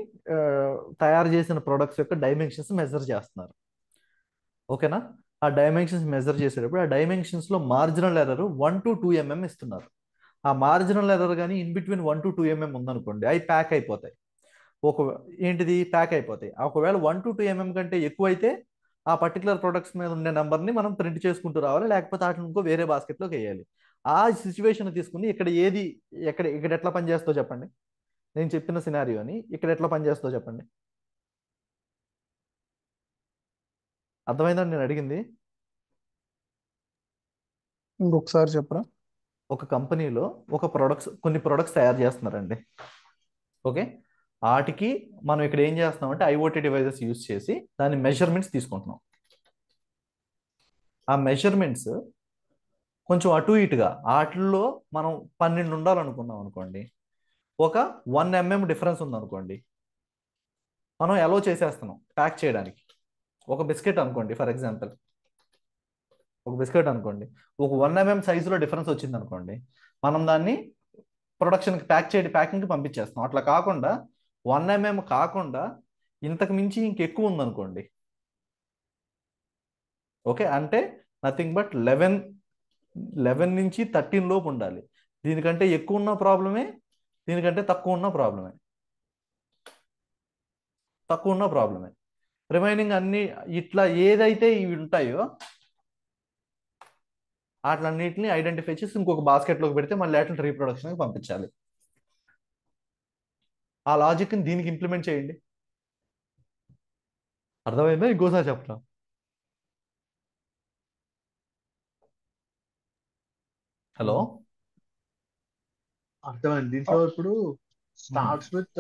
తయారు చేసిన ప్రొడక్ట్స్ యొక్క డైమెన్షన్స్ మెజర్ చేస్తున్నారు. ఓకేనా? ఆ డైమెన్షన్స్ మెజర్ చేసేటప్పుడు ఆ డైమెన్షన్స్లో మార్జినల్ ఎర్రర్ 1 to 2 mm ఇస్తున్నారు. ఆ మార్జినల్ ఎర్రర్ కానీ ఇన్ బిట్వీన్ 1 to 2 mm ఉందనుకోండి, అవి ప్యాక్ అయిపోతాయి. ఏంటిది ప్యాక్ అయిపోతాయి. ఒకవేళ 1 to 2 mm కంటే ఎక్కువ అయితే ఆ పర్టికులర్ ప్రొడక్ట్స్ మీద ఉండే నెంబర్ని మనం ప్రింట్ చేసుకుంటూ రావాలి, లేకపోతే వాటిని ఇంకో వేరే బాస్కెట్లోకి వేయాలి. ఆ సిచ్యువేషన్ తీసుకుని ఇక్కడ ఇక్కడ ఎట్లా పనిచేస్తో చెప్పండి. నేను చెప్పిన సినారియోని ఇక్కడ ఎట్లా పనిచేస్తో చెప్పండి. అర్థమైందండి నేను అడిగింది? ఇంకొకసారి చెప్పరా? ఒక కంపెనీలో కొన్ని ప్రొడక్ట్స్ తయారు చేస్తున్నారండి. ఓకే, వాటికి మనం ఇక్కడ ఏం చేస్తున్నామంటే ఐఓటీ డివైజెస్ యూజ్ చేసి దాని మెజర్మెంట్స్ తీసుకుంటున్నాం. ఆ మెజర్మెంట్స్ కొంచెం అటు ఇటుగా వాటిల్లో మనం 12 ఉండాలనుకున్నాం అనుకోండి, ఒక 1 mm డిఫరెన్స్ ఉందనుకోండి, మనం అలో చేసేస్తున్నాం ప్యాక్ చేయడానికి. ఒక బిస్కెట్ అనుకోండి, ఫర్ ఎగ్జాంపుల్ ఒక బిస్కెట్ అనుకోండి, ఒక 1 mm సైజులో డిఫరెన్స్ వచ్చింది అనుకోండి, మనం దాన్ని ప్రొడక్షన్కి ప్యాకింగ్కి పంపించేస్తాం. అట్లా కాకుండా 1 mm కాకుండా ఇంతకు మించి ఇంకెక్కువ ఉందనుకోండి, ఓకే, అంటే నథింగ్ బట్ 11 నుంచి 13 లోపు ఉండాలి. దీనికంటే ఎక్కువ ఉన్న ప్రాబ్లమే, దీనికంటే తక్కువ ఉన్న ప్రాబ్లమే. రిమైనింగ్ అన్ని ఇట్లా ఏదైతే ఇవి ఉంటాయో వాటిలన్నిటిని ఐడెంటిఫై చేసి ఇంకొక బాస్కెట్లోకి పెడితే మళ్ళీ వాటిని రీప్రొడక్షన్కి పంపించాలి. ఆ లాజిక్ని దీనికి ఇంప్లిమెంట్ చేయండి. అర్థమైందా? ఇంకోసారి చెప్తా. హలో, అర్థమైంది. దీంట్లో ఇప్పుడు స్టార్ట్స్ విత్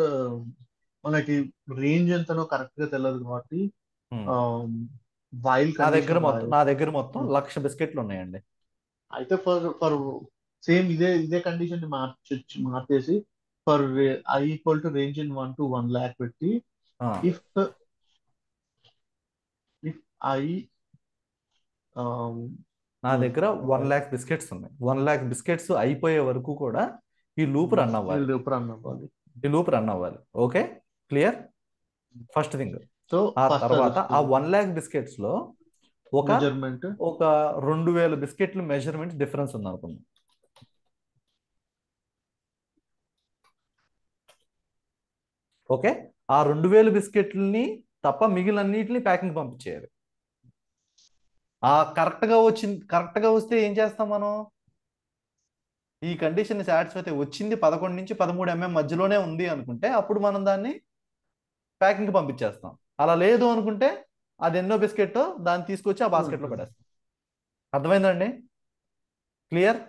మనకి రేంజ్ ఎంతనో కరెక్ట్ గా తెలియదు కాబట్టి వైల్ నా దగ్గర కండిషన్ మొత్తం 1,00,000 బిస్కెట్లు ఉన్నాయండి. అయితే ఫర్ సేమ్ ఇదే కండిషన్ ని మార్చేసి for I equal to range in 1 to 1 lakh పెట్టి ఇఫ్ ఐ నా దగ్గర 1 lakh బిస్కెట్స్ ఉన్నాయి. 1 lakh బిస్కెట్స్ అయిపోయే వరకు కూడా ఈ లూప్ రన్ అవ్వాలి. Okay, clear? First thing. So ఆ తర్వాత ఆ 1 lakh బిస్కెట్స్ లో ఒక 2,000 బిస్కెట్లు మెజర్మెంట్ డిఫరెన్స్ ఉంది అనుకుందాం. ఓకే, ఆ 2,000 బిస్కెట్లని తప్ప మిగిలినన్నిటిని ప్యాకింగ్ పంపించేయాలి. ఆ కరెక్ట్గా వస్తే ఏం చేస్తాం మనం? ఈ కండిషన్ సాటిస్ఫై అయితే వచ్చింది 11 నుంచి 13 mm మధ్యలోనే ఉంది అనుకుంటే అప్పుడు మనం దాన్ని ప్యాకింగ్కి పంపించేస్తాం. అలా లేదు అనుకుంటే అది ఎన్నో బిస్కెట్ దాన్ని తీసుకొచ్చి ఆ బాస్కెట్లో పడేస్తాం. అర్థమైందండి? క్లియర్?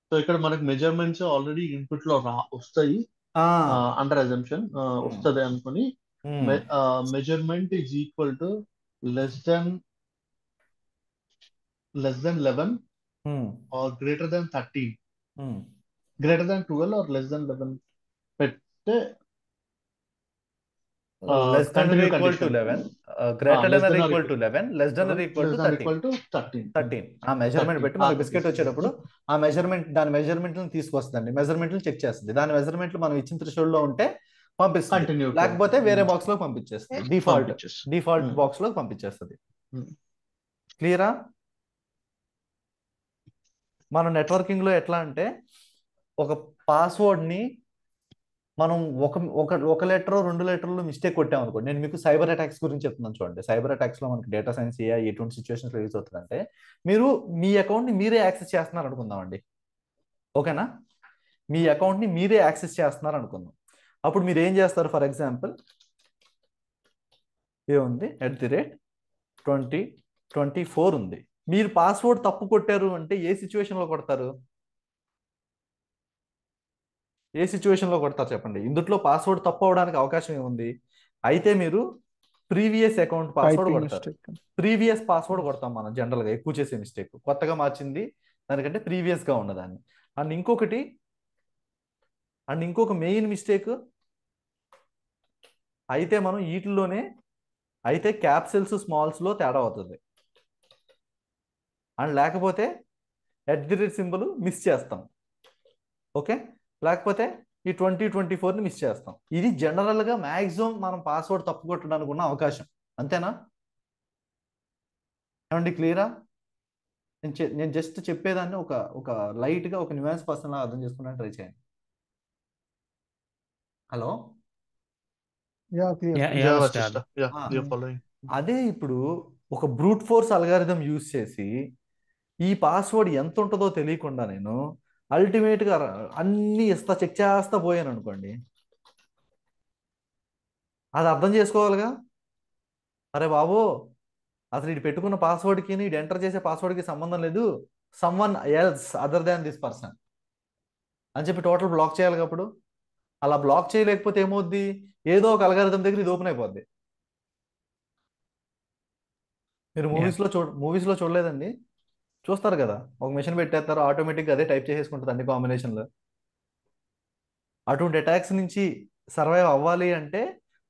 సో ఇక్కడ మనకి మెజర్మెంట్స్ ఆల్రెడీ ఇన్పుట్ లో వస్తాయి, అండర్ అజంప్షన్ వస్తుంది అనుకుని measurement is equal to less than 11 or greater than 13, greater than 12 or less than 11 పెడితే less than or equal to 11, greater than or equal to 11, less than or equal to 13. ఆ measurement పెట్టి మనకి biscuit వచ్చేటప్పుడు దాని మెజర్మెంట్లను తీసుకొస్తుందండి. మెజర్మెంట్లు check చేస్తుంది. దాని మెజర్మెంట్లు మనం ఇచ్చిన థ్రెషోల్డ్ లో ఉంటే పంపిస్తుంది, కంటిన్యూ లేకపోతే వేరే బాక్స్ లో పంపించేస్తుంది, డిఫాల్ట్ పంపించేస్తుంది. బాక్స్ లో పంపించేస్తుంది. ఉమ్. క్లియరా? మనం నెట్వర్కింగ్ లో ఎట్లా అంటే ఒక పాస్వర్డ్ ని మనం ఒక ఒక ఒక లెటర్ 2 లెటర్లు మిస్టేక్ కొట్టాం అనుకోండి. నేను మీకు సైబర్ అటాక్స్ గురించి చెప్తున్నాను చూడండి. సైబర్ అటాక్స్ లో మనకి డేటా సైన్స్ ఎటువంటి సిచ్యువేషన్స్ యూజ్ అవుతుందంటే, మీరు మీ అకౌంట్ ని మీరే యాక్సెస్ చేస్తున్నారు అనుకుందామండి, ఓకేనా? మీ అకౌంట్ ని మీరే యాక్సెస్ చేస్తున్నారు అనుకుందాం. అప్పుడు మీరు ఏం చేస్తారు? ఫర్ ఎగ్జాంపుల్ ఏముంది, @2024 ఉంది. మీరు పాస్వర్డ్ తప్పు కొట్టారు అంటే ఏ సిచ్యువేషన్ లో కొడతారు? ఏ సిచ్యువేషన్ లో కొడతారు చెప్పండి. ఇందులో పాస్వర్డ్ తప్పు అవడానికి అవకాశం ఏముంది? అయితే మీరు ప్రీవియస్ అకౌంట్ పాస్వర్డ్ టైపింగ్ కొడతారు. మిస్టేక్. ప్రీవియస్ పాస్వర్డ్ కొడతాం మనం జనరల్ గా, ఎక్కువ చేసే మిస్టేక్. కొత్తగా మార్చింది దానికంటే ప్రీవియస్ గా ఉన్నదాన్ని. అండ్ ఇంకొక మెయిన్ మిస్టేక్ అయితే మనం వీటిల్లోనే అయితే క్యాప్సిల్స్ స్మాల్స్ లో తేడా అవుతుంది. అండ్ లేకపోతే సింబల్ మిస్ చేస్తాం, ఓకే? లేకపోతే ఈ 2024ని మిస్ చేస్తాం. ఇది జనరల్ గా మాక్సిమం మనం పాస్వర్డ్ తప్పు కొట్టడానికి ఉన్న అవకాశం. అంతేనా? ఏమండి, క్లియరా? నేను జస్ట్ చెప్పేదాన్ని ఒక ఒక లైట్ గా ఒక న్యూయాన్స్ పర్సన్ లా అర్థం చేసుకున్నాను, ట్రై చేయండి. Hello, yeah clear. Yeah, Yeah, Mr. Vashishta. Yeah, Ah. we are following. అదే ఇప్పుడు ఒక బ్రూట్ ఫోర్స్ అల్గారిథం యూజ్ చేసి ఈ పాస్వర్డ్ ఎంత ఉంటుందో తెలియకుండా నేను అల్టిమేట్ గా అన్ని చెక్ చేస్తా పోయాను అనుకోండి, అది అర్థం చేసుకోవాలిగా. అరే బాబు, అసలు ఇటు పెట్టుకున్న పాస్వర్డ్కి ఇటు ఎంటర్ చేసే పాస్వర్డ్కి సంబంధం లేదు, someone else other than this person అని చెప్పి టోటల్ బ్లాక్ చేయాలి. అప్పుడు అలా బ్లాక్ చేయలేకపోతే ఏమవుద్ది? ఏదో ఒక అల్గారిథం దగ్గర ఇది ఓపెన్ అయిపోద్ది. మీరు మూవీస్లో చూడలేదండి? చూస్తారు కదా, ఒక మెషిన్ పెట్టేస్తారు, ఆటోమేటిక్గా అదే టైప్ చేసేసుకుంటుంది అన్ని కాంబినేషన్లో. అటువంటి అటాక్స్ నుంచి సర్వైవ్ అవ్వాలి అంటే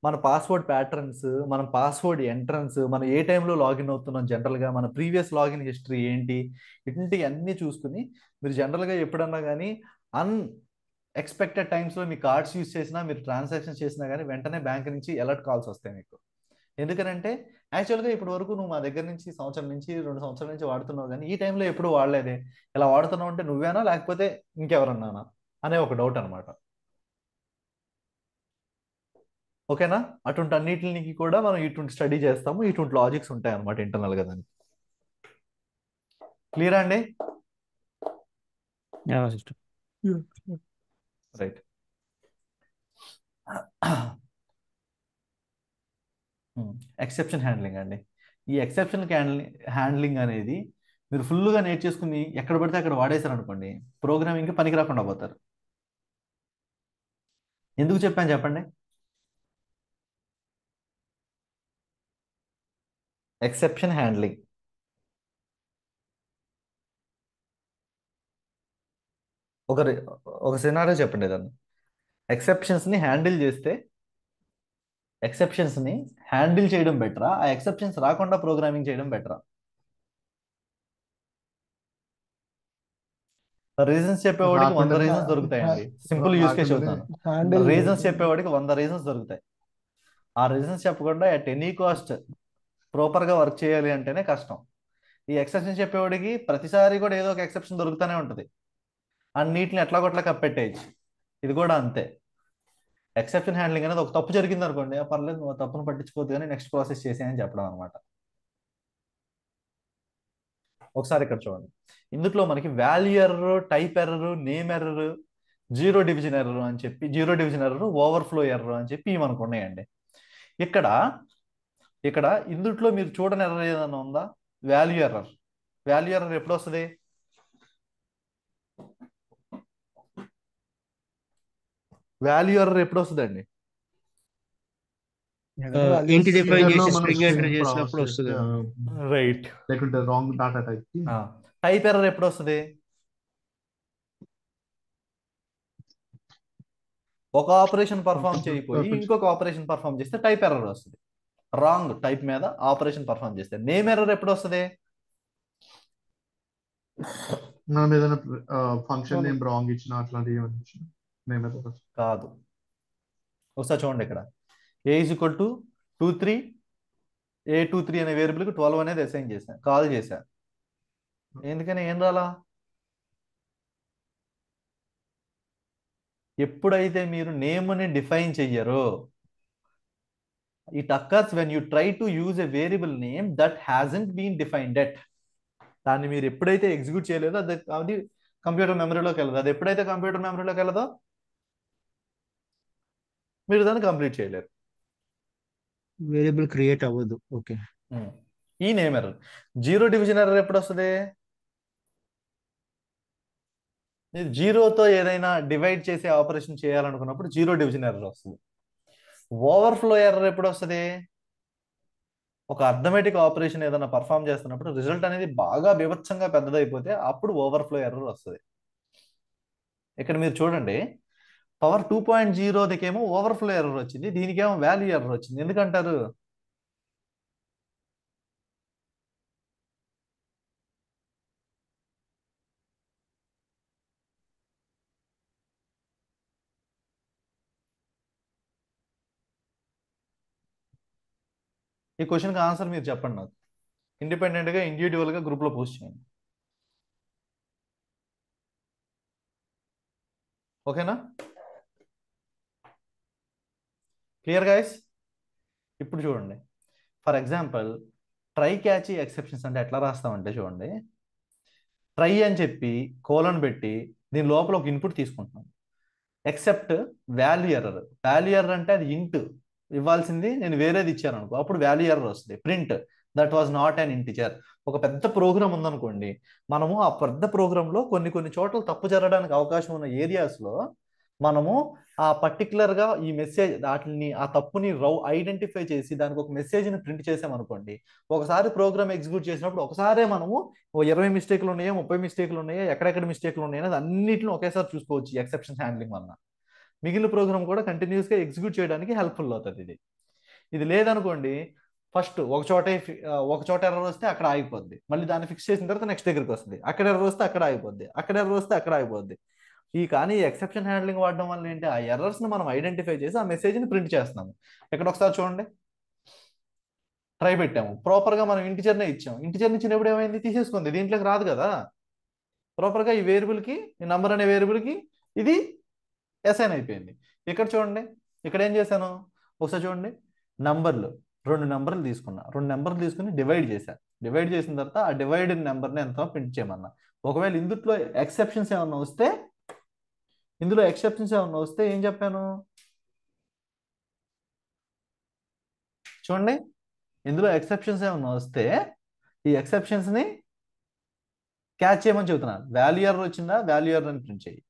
మన పాస్వర్డ్ ప్యాటర్న్స్, మన పాస్వర్డ్ ఎంట్రన్స్, మనం ఏ టైంలో లాగిన్ అవుతున్నాం, జనరల్గా మన ప్రీవియస్ లాగిన్ హిస్టరీ ఏంటి, ఇటువంటి అన్నీ చూసుకుని మీరు జనరల్గా ఎప్పుడన్నా కానీ ఎక్స్పెక్టెడ్ టైమ్స్లో మీ కార్డ్స్ యూస్ చేసినా, మీరు ట్రాన్సాక్షన్స్ చేసినా కానీ వెంటనే బ్యాంక్ నుంచి అలర్ట్ కాల్స్ వస్తాయి మీకు. ఎందుకనంటే యాక్చువల్గా ఇప్పటి వరకు నువ్వు మా దగ్గర నుంచి 1 సంవత్సరం నుంచి 2 సంవత్సరాల నుంచి వాడుతున్నావు, కానీ ఈ టైంలో ఎప్పుడు వాడలేదే, ఇలా వాడుతున్నావు అంటే నువ్వేనా లేకపోతే ఇంకెవరన్నానా అనే ఒక డౌట్ అనమాట. ఓకేనా? అటువంటి అన్నిటికి కూడా మనం ఇటువంటి స్టడీ చేస్తాము, ఇటువంటి లాజిక్స్ ఉంటాయి అనమాట ఇంటర్నల్గా దానికి. క్లియరా అండి? Yeah, Mr. Right. Exception handling అండి. ఈ ఎక్సెప్షన్ హ్యాండ్లింగ్ అనేది మీరు ఫుల్గా నేర్చేసుకుని ఎక్కడ పడితే అక్కడ వాడేశారు అనుకోండి, ప్రోగ్రామింగ్కి పనికి రాకుండా పోతారు. ఎందుకు చెప్పాను చెప్పండి? ఎక్సెప్షన్ హ్యాండ్లింగ్ ఒక సినారియో చెప్పండి ఏదన్నా. ఎక్సెప్షన్స్ని హ్యాండిల్ చేయడం బెటరా, ఆ ఎక్సెప్షన్స్ రాకుండా ప్రోగ్రామింగ్ చేయడం బెటరా? రీజన్స్ చెప్పేవాడికి 100 రాకుండానే రీజన్స్ దొరుకుతాయండి. సింపుల్ యూస్ కేస్ రాకుండానే చెప్తాను. హ్యాండిల్ రీజన్స్ చెప్పేవాడికి 100 రీజన్స్ దొరుకుతాయి. ఆ రీజన్స్ చెప్పకుండా ఎట్ ఎనీ కాస్ట్ ప్రాపర్గా వర్క్ చేయాలి అంటేనే కష్టం. ఈ ఎక్సెప్షన్ చెప్పేవాడికి ప్రతిసారి కూడా ఏదో ఒక ఎక్సెప్షన్ దొరుకుతూనే ఉంటుంది, అన్నిటిని ఎట్లా కొట్లా కప్పెట్టేయచ్చు. ఇది కూడా అంతే. ఎక్సెప్షన్ హ్యాండ్లింగ్ అనేది ఒక తప్పు జరిగింది అనుకోండి, పర్లేదు నువ్వు తప్పును పట్టించుకోవద్దు కానీ నెక్స్ట్ ప్రాసెస్ చేసేయని చెప్పడం అనమాట. ఒకసారి ఇక్కడ చూడండి, ఇందులో మనకి value error, type error, name error, zero division error, overflow error అని చెప్పి మనకు ఉన్నాయండి. ఇక్కడ ఇందులో మీరు చూడని ఎర్రర్ ఏదైనా ఉందా? వాల్యూ ఎర్రర్ ఎప్పుడు వస్తుంది? అండి? ఇంటి డిఫైన్ Figure లో చేసి మనం స్ట్రింగ్ ఎంటర్ string చేసినప్పుడు వస్తుంది. రైట్. లేకుంటే రాంగ్ డాటా టైప్ కి టైప్ ఎర్రర్ ఎప్పుడు వస్తుంది? ఒక ఆపరేషన్ పర్ఫామ్ చేయకపోయి ఇంకొక ఆపరేషన్ పర్ఫామ్ చేస్తే టైప్ ఎర్రర్ వస్తుంది. రాంగ్ టైప్ మీద ఆపరేషన్ పర్ఫామ్ చేస్తే. నేమ్ ఎర్రర్ ఎప్పుడు వస్తుంది? మనం ఏదైనా ఫంక్షన్ నేమ్ రాంగ్ ఇచ్చిన అట్లాంటివి ఏమైనా ఇచ్చిన నేమ్ కాదు. ఒకసారి చూడండి ఇక్కడ ఏ ఈజ్ ఈక్వల్ టు 23 A23 అనే వేరియబుల్కి 12 అనేది అసైన్ చేశాను, కాల్ చేశా. ఎందుకని ఏం రాలా? ఎప్పుడైతే మీరు నేమ్ని డిఫైన్ చెయ్యరో, it occurs when you try to use a variable name that hasn't been defined yet. దాన్ని మీరు ఎప్పుడైతే ఎగ్జిక్యూట్ చేయలేదో అది కంప్యూటర్ మెమరీలోకి వెళ్ళదు. అది ఎప్పుడైతే కంప్యూటర్ మెమరీలోకి వెళ్ళదో మీరు దాన్ని కంప్లీట్ చేయలేరు. వేరియబుల్ క్రియేట్ అవ్వదు. ఓకే. ఈ name error. Zero division error ఎప్పుడు వస్తుంది? మీరు జీరోతో ఏదైనా డివైడ్ చేసే ఆపరేషన్ చేయాలనుకున్నప్పుడు జీరో డివిజన్ ఎర్రర్ వస్తుంది. ఓవర్ఫ్లో ఎర్రర్ ఎప్పుడు వస్తుంది? ఒక అర్థమెటిక్ ఆపరేషన్ ఏదైనా పర్ఫామ్ చేస్తున్నప్పుడు రిజల్ట్ అనేది బాగా బీభత్సంగా పెద్దదైపోతే అప్పుడు ఓవర్ఫ్లో ఎర్రర్ వస్తుంది. ఇక్కడ మీరు చూడండి, పవర్ 2.0 ఓవర్ఫ్లో ఎర్రర్ వచ్చింది, దీనికేమో వాల్యూ ఎర్రర్ వచ్చింది. ఎందుకంటారు? ఈ క్వశ్చన్కి ఆన్సర్ మీరు చెప్పండి నాకు. ఇండిపెండెంట్గా ఇండివిజువల్గా గ్రూప్లో పోస్ట్ చేయండి. ఓకేనా? Clear guys? ఇప్పుడు చూడండి, for example try catchy exceptions అంటే ఎట్లా రాస్తామంటే చూడండి, ట్రై అని చెప్పి కోలన్ పెట్టి దీని లోపల ఒక ఇన్పుట్ తీసుకుంటున్నాం. Except value error. Value error అంటే అది ఇంట్ ఇవ్వాల్సింది నేను వేరేది ఇచ్చాను అనుకో, అప్పుడు వాల్యూ ఎర్రర్ వస్తుంది. Print that was not an integer. ఒక పెద్ద ప్రోగ్రామ్ ఉందనుకోండి, మనము ఆ పెద్ద ప్రోగ్రాంలో కొన్ని చోట్ల తప్పు జరగడానికి అవకాశం ఉన్న ఏరియాస్లో మనము ఆ పర్టికులర్గా ఈ మెసేజ్ వాటిని ఆ తప్పుని ఐడెంటిఫై చేసి దానికి ఒక మెసేజ్ని ప్రింట్ చేసామనుకోండి, ఒకసారి ప్రోగ్రామ్ ఎగ్జిక్యూట్ చేసినప్పుడు ఒకసారే మనము 20 మిస్టేక్లు ఉన్నాయో 30 మిస్టేక్లు ఉన్నాయో ఎక్కడెక్కడ మిస్టేక్లు ఉన్నాయో అనేది అన్నింటిని ఒకేసారి చూసుకోవచ్చు ఈ ఎక్సెప్షన్ హ్యాండ్లింగ్ వలన. మిగిలిన ప్రోగ్రామ్ కూడా కంటిన్యూస్గా ఎగ్జిక్యూట్ చేయడానికి హెల్ప్ఫుల్ అవుతుంది. ఇది లేదనుకోండి, ఫస్ట్ ఒక చోట ఎర్రర్ వస్తే అక్కడ ఆగిపోద్ది, మళ్ళీ దాన్ని ఫిక్స్ చేసిన తర్వాత నెక్స్ట్ దగ్గరికి వస్తుంది, అక్కడ ఎర్రర్ వస్తే అక్కడ ఆగిపోద్ది, అక్కడ ఎర్రర్ వస్తే అక్కడ ఆగిపోద్ది. కానీ ఎక్సెప్షన్ హ్యాండ్లింగ్ వాడడం వల్ల ఏంటి, ఆ ఎర్రర్స్ని మనం ఐడెంటిఫై చేసి ఆ మెసేజ్ని ప్రింట్ చేస్తున్నాము. ఇక్కడ ఒకసారి చూడండి, ట్రై పెట్టాము, ప్రాపర్గా మనం ఇంటిజర్నే ఇచ్చాము. ఇంటిజర్ ఇచ్చినప్పుడు ఏమైంది, తీసేసుకుంది, దీంట్లోకి రాదు కదా. ప్రాపర్గా ఈ వేరియబుల్కి, ఈ నంబర్ అనే వేరియబుల్కి ఇది అసైన్ అయిపోయింది. ఇక్కడ చూడండి, ఇక్కడ ఏం చేశాను ఒకసారి చూడండి, రెండు నెంబర్లు తీసుకున్నా, రెండు నెంబర్లు తీసుకుని డివైడ్ చేశాను. డివైడ్ చేసిన తర్వాత ఆ డివైడెడ్ నెంబర్ని ఎంత ప్రింట్ చేయమన్నా. ఒకవేళ ఇందులో ఎక్సెప్షన్స్ ఏమన్నా వస్తే ఏం చెప్పాను చూడండి, ఇందులో ఎక్సెప్షన్స్ ఏమన్నా వస్తే ఈ ఎక్సెప్షన్స్ని క్యాచ్ చేయమని చెబుతున్నాను. వాల్యూ ఎర్రర్ వచ్చిందా, వాల్యూ ఎర్రర్ అని ప్రింట్ చేయి.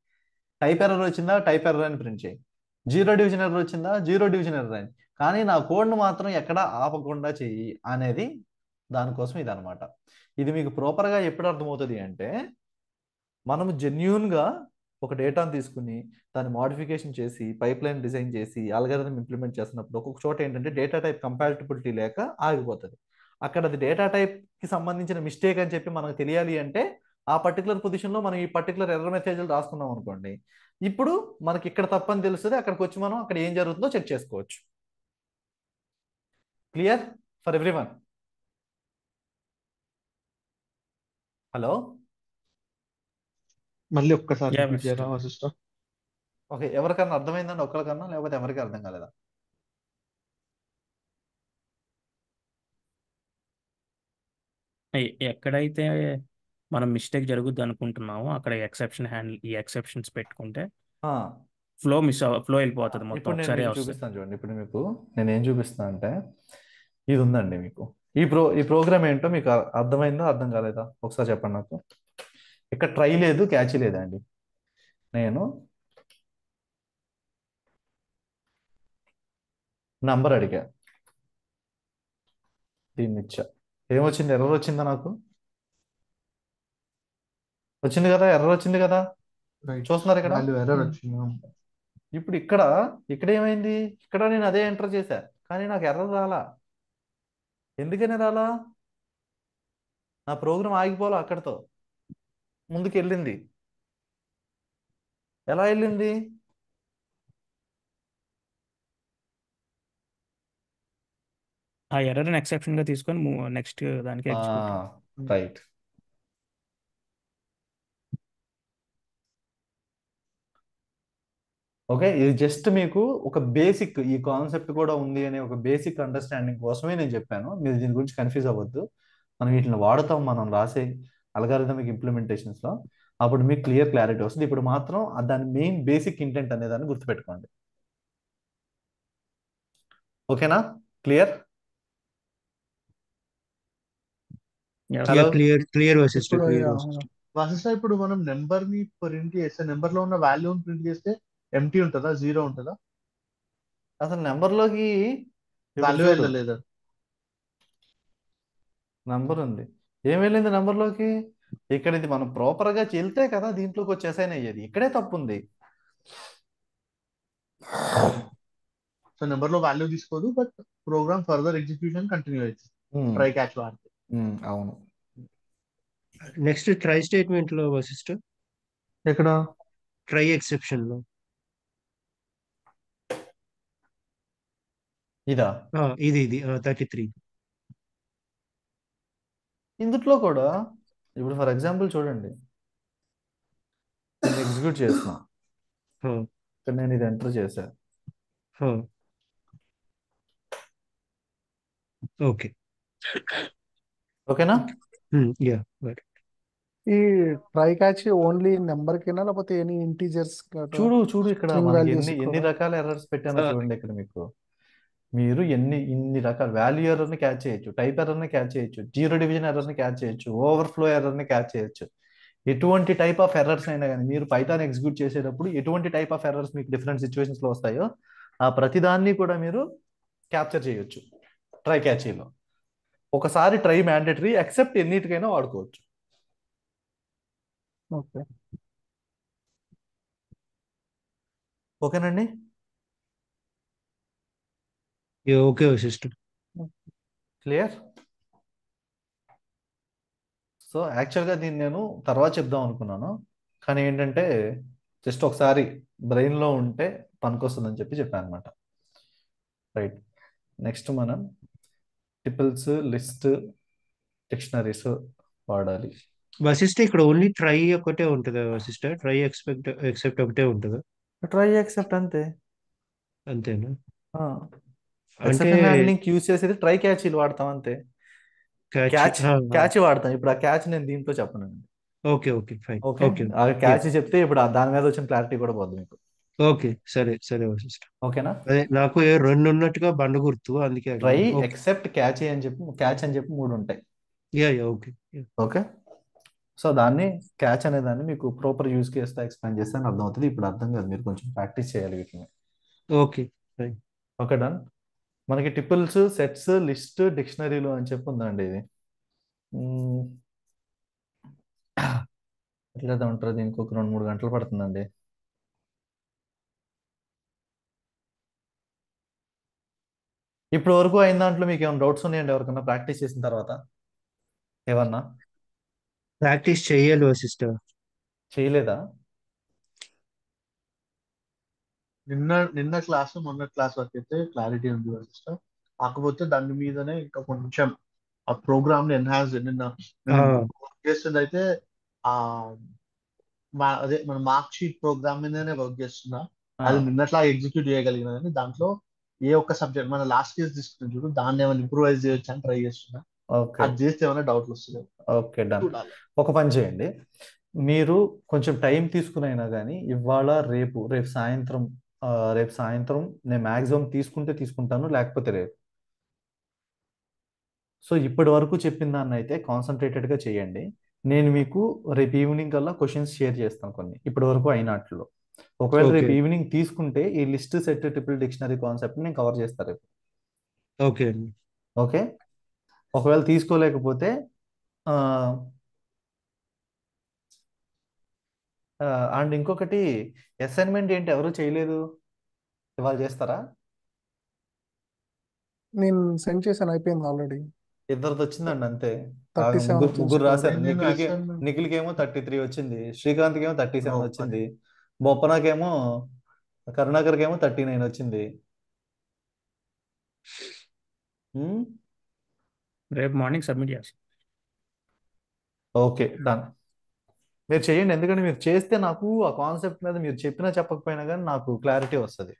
టైప్ ఎర్రర్ వచ్చిందా, టైప్ ఎర్రర్ అని ప్రింట్ చేయి. జీరో డివిజన్ ఎర్రర్ వచ్చిందా, జీరో డివిజన్ ఎర్రర్ అని. కానీ నా కోడ్ను మాత్రం ఎక్కడ ఆపకుండా చెయ్యి అనేది దానికోసం ఇది అనమాట. ఇది మీకు ప్రాపర్గా ఎప్పుడు అర్థమవుతుంది అంటే, మనము జెన్యూన్గా ఒక డేటాను తీసుకుని దాన్ని మోడిఫికేషన్ చేసి పైప్ లైన్ డిజైన్ చేసి అల్గారిథం ఇంప్లిమెంట్ చేస్తున్నప్పుడు ఒక్కొక్క చోట ఏంటంటే డేటా టైప్ కంపాటిబిలిటీ లేక ఆగిపోతుంది. అక్కడ అది డేటా టైప్కి సంబంధించిన మిస్టేక్ అని చెప్పి మనకు తెలియాలి అంటే ఆ పర్టికులర్ పొజిషన్లో మనం ఈ పర్టికులర్ ఎర్రర్ మెసేజ్లు రాసుకున్నాం అనుకోండి, ఇప్పుడు మనకి ఇక్కడ తప్పని తెలుస్తుంది, అక్కడికి వచ్చి మనం అక్కడ ఏం జరుగుతుందో చెక్ చేసుకోవచ్చు. Clear for everyone? హలో, మళ్ళీ ఒక్కసారి Yeah, రిపీట్ చేయరా Mr. సిస్టర్? ఓకే, ఎవరికన్నా అర్థమైందండి ఒక్కరికన్నా, లేకపోతే ఎవరికి అర్థం కాలేదా? ఎక్కడైతే మనం మిస్టేక్ జరుగుద్ది అనుకుంటున్నామో అక్కడ ఈ ఎక్సెప్షన్స్ పెట్టుకుంటే ఆ, ఫ్లో వెళ్ళిపోతుంది మొత్తం, ఇప్పుడు నేను ఒకసారి మీకు వస్తుంది. చూపిస్తాను చూడండి. ఇప్పుడు మీకు నేను ఏం చూపిస్తాను అంటే ఇది ఉందండి. మీకు ఈ ప్రోగ్రామ్ ఏంటో మీకు అర్థమైందో అర్థం కాలేదా ఒకసారి చెప్పండి నాకు. ఇక్కడ ట్రై లేదు, క్యాచ్ లేదండి. నేను నంబర్ అడిగా, దీన్ని ఇచ్చా, ఏమొచ్చింది, ఎర్రర్ వచ్చిందా, నాకు వచ్చింది కదా, ఎర్రర్ వచ్చింది కదా, రైట్, చూస్తున్నారు ఇక్కడ. వాల్యూ ఎర్రర్ వచ్చింది. ఇప్పుడు ఇక్కడ ఏమైంది, ఇక్కడ నేను అదే ఎంటర్ చేశా కానీ నాకు ఎర్రర్ రాలా. ఎందుకని రాలా? నా ప్రోగ్రామ్ ఆగిపోలే, అక్కడితో ముందుకు వెళ్ళింది. ఎలా వెళ్ళింది? ఆ ఎర్రర్ని ఎక్సెప్షన్గా తీసుకొని నెక్స్ట్ దానికి ఎగ్జిక్యూట్. రైట్. ఓకే, ఇది జస్ట్ మీకు ఒక బేసిక్, ఈ కాన్సెప్ట్ కూడా ఉంది అనే ఒక బేసిక్ అండర్స్టాండింగ్ కోసమే నేను చెప్పాను. మీరు దీని గురించి కన్ఫ్యూజ్ అవ్వద్దు. మనం వీటిని వాడతాం మనం రాసే అల్గారిథమిక్ ఇంప్లిమెంటేషన్స్ లో, అప్పుడు మీకు క్లారిటీ వస్తుంది. ఇప్పుడు మాత్రం దాని మెయిన్ బేసిక్ ఇంటెంట్ అనే దాన్ని గుర్తుపెట్టుకోండి. ఓకేనా? క్లియర్? హలో, క్లియర్ వశిష్ట, ఇప్పుడు క్లియర్ yeah, వశిష్ట. వశిష్ట, ఇప్పుడు మనం నెంబర్ ని ప్రింట్ చేస్తే నెంబర్ లో ఉన్న వాల్యూని ప్రింట్ చేస్తే ఎంటీ ఉంటుందా, జీరో ఉంటుందా? అసలు నెంబర్లోకి ఇప్పుడు వాల్యూ చూడు, వెళ్ళలేదా? నంబర్ ఉంది, ఏం వెళ్ళింది నంబర్లోకి? ఇక్కడ ఇది మనం ప్రాపర్ గా చెల్తే కదా దీంట్లోకి వచ్చి అసైన్ అయ్యేది. ఇక్కడే తప్పు ఉంది. సో నెంబర్ లో వాల్యూ తీసుకోదు, but program further execution continue అవుతుంది ట్రై క్యాచ్ వాడితే. అవును. నెక్స్ట్ ట్రై స్టేట్మెంట్ లో వశిష్ట, ఎక్కడ? ట్రై ఎక్సెప్షన్ లో. ఇదా? ఇది 33. ఇందుట్లో కూడా ఇప్పుడు ఫర్ ఎగ్జాంపుల్ చూడండి, నేను ఎగ్జిక్యూట్ చేస్తున్నా, ఇక్కడ నేను ఇది ఎంటర్ చేశాను. ఓకే, ఓకేనా? యా. ఈ ట్రై క్యాచ్ ఓన్లీ నెంబర్ కినా లేకపోతే ఎనీ ఇంటీజర్స్ చూడు ఇక్కడ స్ట్రింగ్ మనకి వాల్యూస్ ఎన్ని రకాల ఎర్రర్స్ పెట్టానో చూడండి. ఇక్కడ మీకు మీరు ఇన్ని రకాల వాల్యూ ఎర్రర్ని క్యాచ్ చేయొచ్చు, టైప్ ఎర్రర్ని క్యాచ్ చేయొచ్చు, జీరో డివిజన్ ఎర్రర్ని క్యాచ్ చేయొచ్చు, ఓవర్ఫ్లో ఎర్రర్ని క్యాచ్ చేయొచ్చు. ఎటువంటి టైప్ ఆఫ్ ఎర్రర్స్ అయినా కానీ మీరు పైథాన్ ఎగ్జిక్యూట్ చేసేటప్పుడు ఎటువంటి టైప్ ఆఫ్ ఎర్రర్స్ మీకు డిఫరెంట్ సిచ్యువేషన్స్ లో వస్తాయో ఆ ప్రతిదాన్ని కూడా మీరు క్యాప్చర్ చేయొచ్చు ట్రై క్యాచీలో. ఒకసారి ట్రై మ్యాండేటరీ, ఎక్సెప్ట్ ఎన్నిటికైనా వాడుకోవచ్చు. ఓకే. ఓకేనండి? ఓకే వశిష్ట. క్లియర్? సో యాక్చువల్గా దీన్ని నేను తర్వాత చెప్దాం అనుకున్నాను, కానీ ఏంటంటే జస్ట్ ఒకసారి బ్రెయిన్లో ఉంటే పనికొస్తుందని చెప్పాను అనమాట. రైట్. నెక్స్ట్ మనం టిపుల్స్, లిస్ట్, డిక్షనరీస్ వాడాలి. వశిష్ట ఇక్కడ ఓన్లీ ట్రై ఒకటే ఉంటుందా వశిష్ట? ట్రై ఎక్సెప్ట్ ఒకటే ఉంటుందా? ట్రై ఎక్సెప్ట్ అంతే. అంతేనా? అంటే ఎక్సెప్షన్ హ్యాండ్లింగ్ యూజ్ చేసేది ట్రై క్యాచీలు వాడతాం అంతే. క్యాచ్ వాడతాం. ఇప్పుడు ఆ క్యాచ్ నేను దీంట్లో చెప్పనండి. Okay, fine. ఓకే, ఓకే, ఆ క్యాచ్ చెప్తే ఇప్పుడు దాని మీద వచ్చిన క్లారిటీ కూడా పోద్ది మీకు. ఓకే, సరే వశిష్ట. ఓకేనా? అదే నాకు రెండు ఉన్నట్టుగా బండ గుర్తు, అందుకే ట్రై అడిగాను. ఎక్సెప్ట్ క్యాచ్ అని చెప్పి 3 ఉంటాయి. Yeah, okay. ఓకే, సో దాన్ని క్యాచ్ అనే దాన్ని మీకు ప్రాపర్ యూజ్ కేస్తో ఎక్స్ప్లెయిన్ చేస్తే అర్థం అవుతుంది. ఇప్పుడు అర్థం కాదు, మీరు కొంచెం ప్రాక్టీస్ చేయాలి వీటిని. Okay, fine. Okay, done. మనకి టిపుల్స్, సెట్స్, లిస్ట్, డిక్షనరీలు అని చెప్పి ఉందండి. ఇది ఎట్లా ఉంటారు, దీనికి ఒక 2-3 గంటలు పడుతుందండి. ఇప్పుడు వరకు అయిన దాంట్లో మీకు ఏమైనా డౌట్స్ ఉన్నాయండి ఎవరికన్నా ప్రాక్టీస్ చేసిన తర్వాత? ఏమన్నా ప్రాక్టీస్ చేయాలి వశిష్ట. చేయలేదా? నిన్న క్లాస్ మొన్న క్లాస్ వరకు అయితే క్లారిటీ ఉంది సిస్టర్. కాకపోతే దాని మీదనే ఇంకా కొంచెం ఆ ప్రోగ్రామ్ ని ఎన్హాన్స్ నిన్న వర్క్ చేస్తుంది. అయితే ఆ అదే మన మార్క్ షీట్ ప్రోగ్రామ్ మీదనే వర్క్ చేస్తున్నా. అది నిన్నట్లా ఎగ్జిక్యూట్ చేయగలిగిన కానీ దాంట్లో ఏ ఒక్క సబ్జెక్ట్ మన లాస్ట్ ఇయర్ తీసుకుని చూడు, దాన్ని ఏమైనా ఇంప్రూవైజ్ చేయొచ్చు అని ట్రై చేస్తున్నా. అది చేస్తే ఏమైనా డౌట్లు వస్తుంది. Okay, done. ఒక పని చేయండి, మీరు కొంచెం టైం తీసుకునైనా కానీ ఇవాళ రేపు సాయంత్రం నేను మ్యాక్సిమం తీసుకుంటాను, లేకపోతే రేపు. సో ఇప్పటి వరకు చెప్పిన దాన్ని అయితే కాన్సన్ట్రేటెడ్గా చేయండి. నేను మీకు రేపు ఈవినింగ్ కల్లా క్వశ్చన్స్ షేర్ చేస్తాను కొన్ని ఇప్పటి వరకు అయినట్లు. ఒకవేళ రేపు ఈవినింగ్ తీసుకుంటే ఈ list, set, triple dictionary concept నేను కవర్ చేస్తాను రేపు. ఓకే. ఓకే, ఒకవేళ తీసుకోలేకపోతే అండ్ ఇంకొకటి, అసైన్మెంట్ ఏంటి ఎవరు చేయలేదు, ఇవాళ చేస్తారా? నేను సెండ్ చేశాను, అయిపోయింది ఆల్రెడీ. ఇద్దరిది వచ్చిందండి అంతే. 37 ముగ్గురు రాశారు. నేను నిఖిల్కేమో 33 వచ్చింది, శ్రీకాంత్కి ఏమో 37 వచ్చింది, బొప్పనాకేమో కరుణాకర్కి ఏమో 39 వచ్చింది. రేపు మార్నింగ్ సబ్మిట్ చేస్తాను. Okay, done. మీరు చేయండి, ఎందుకంటే మీరు చేస్తే నాకు ఆ కాన్సెప్ట్ మీద మీరు చెప్పినా చెప్పకపోయినా కానీ నాకు క్లారిటీ వస్తుంది.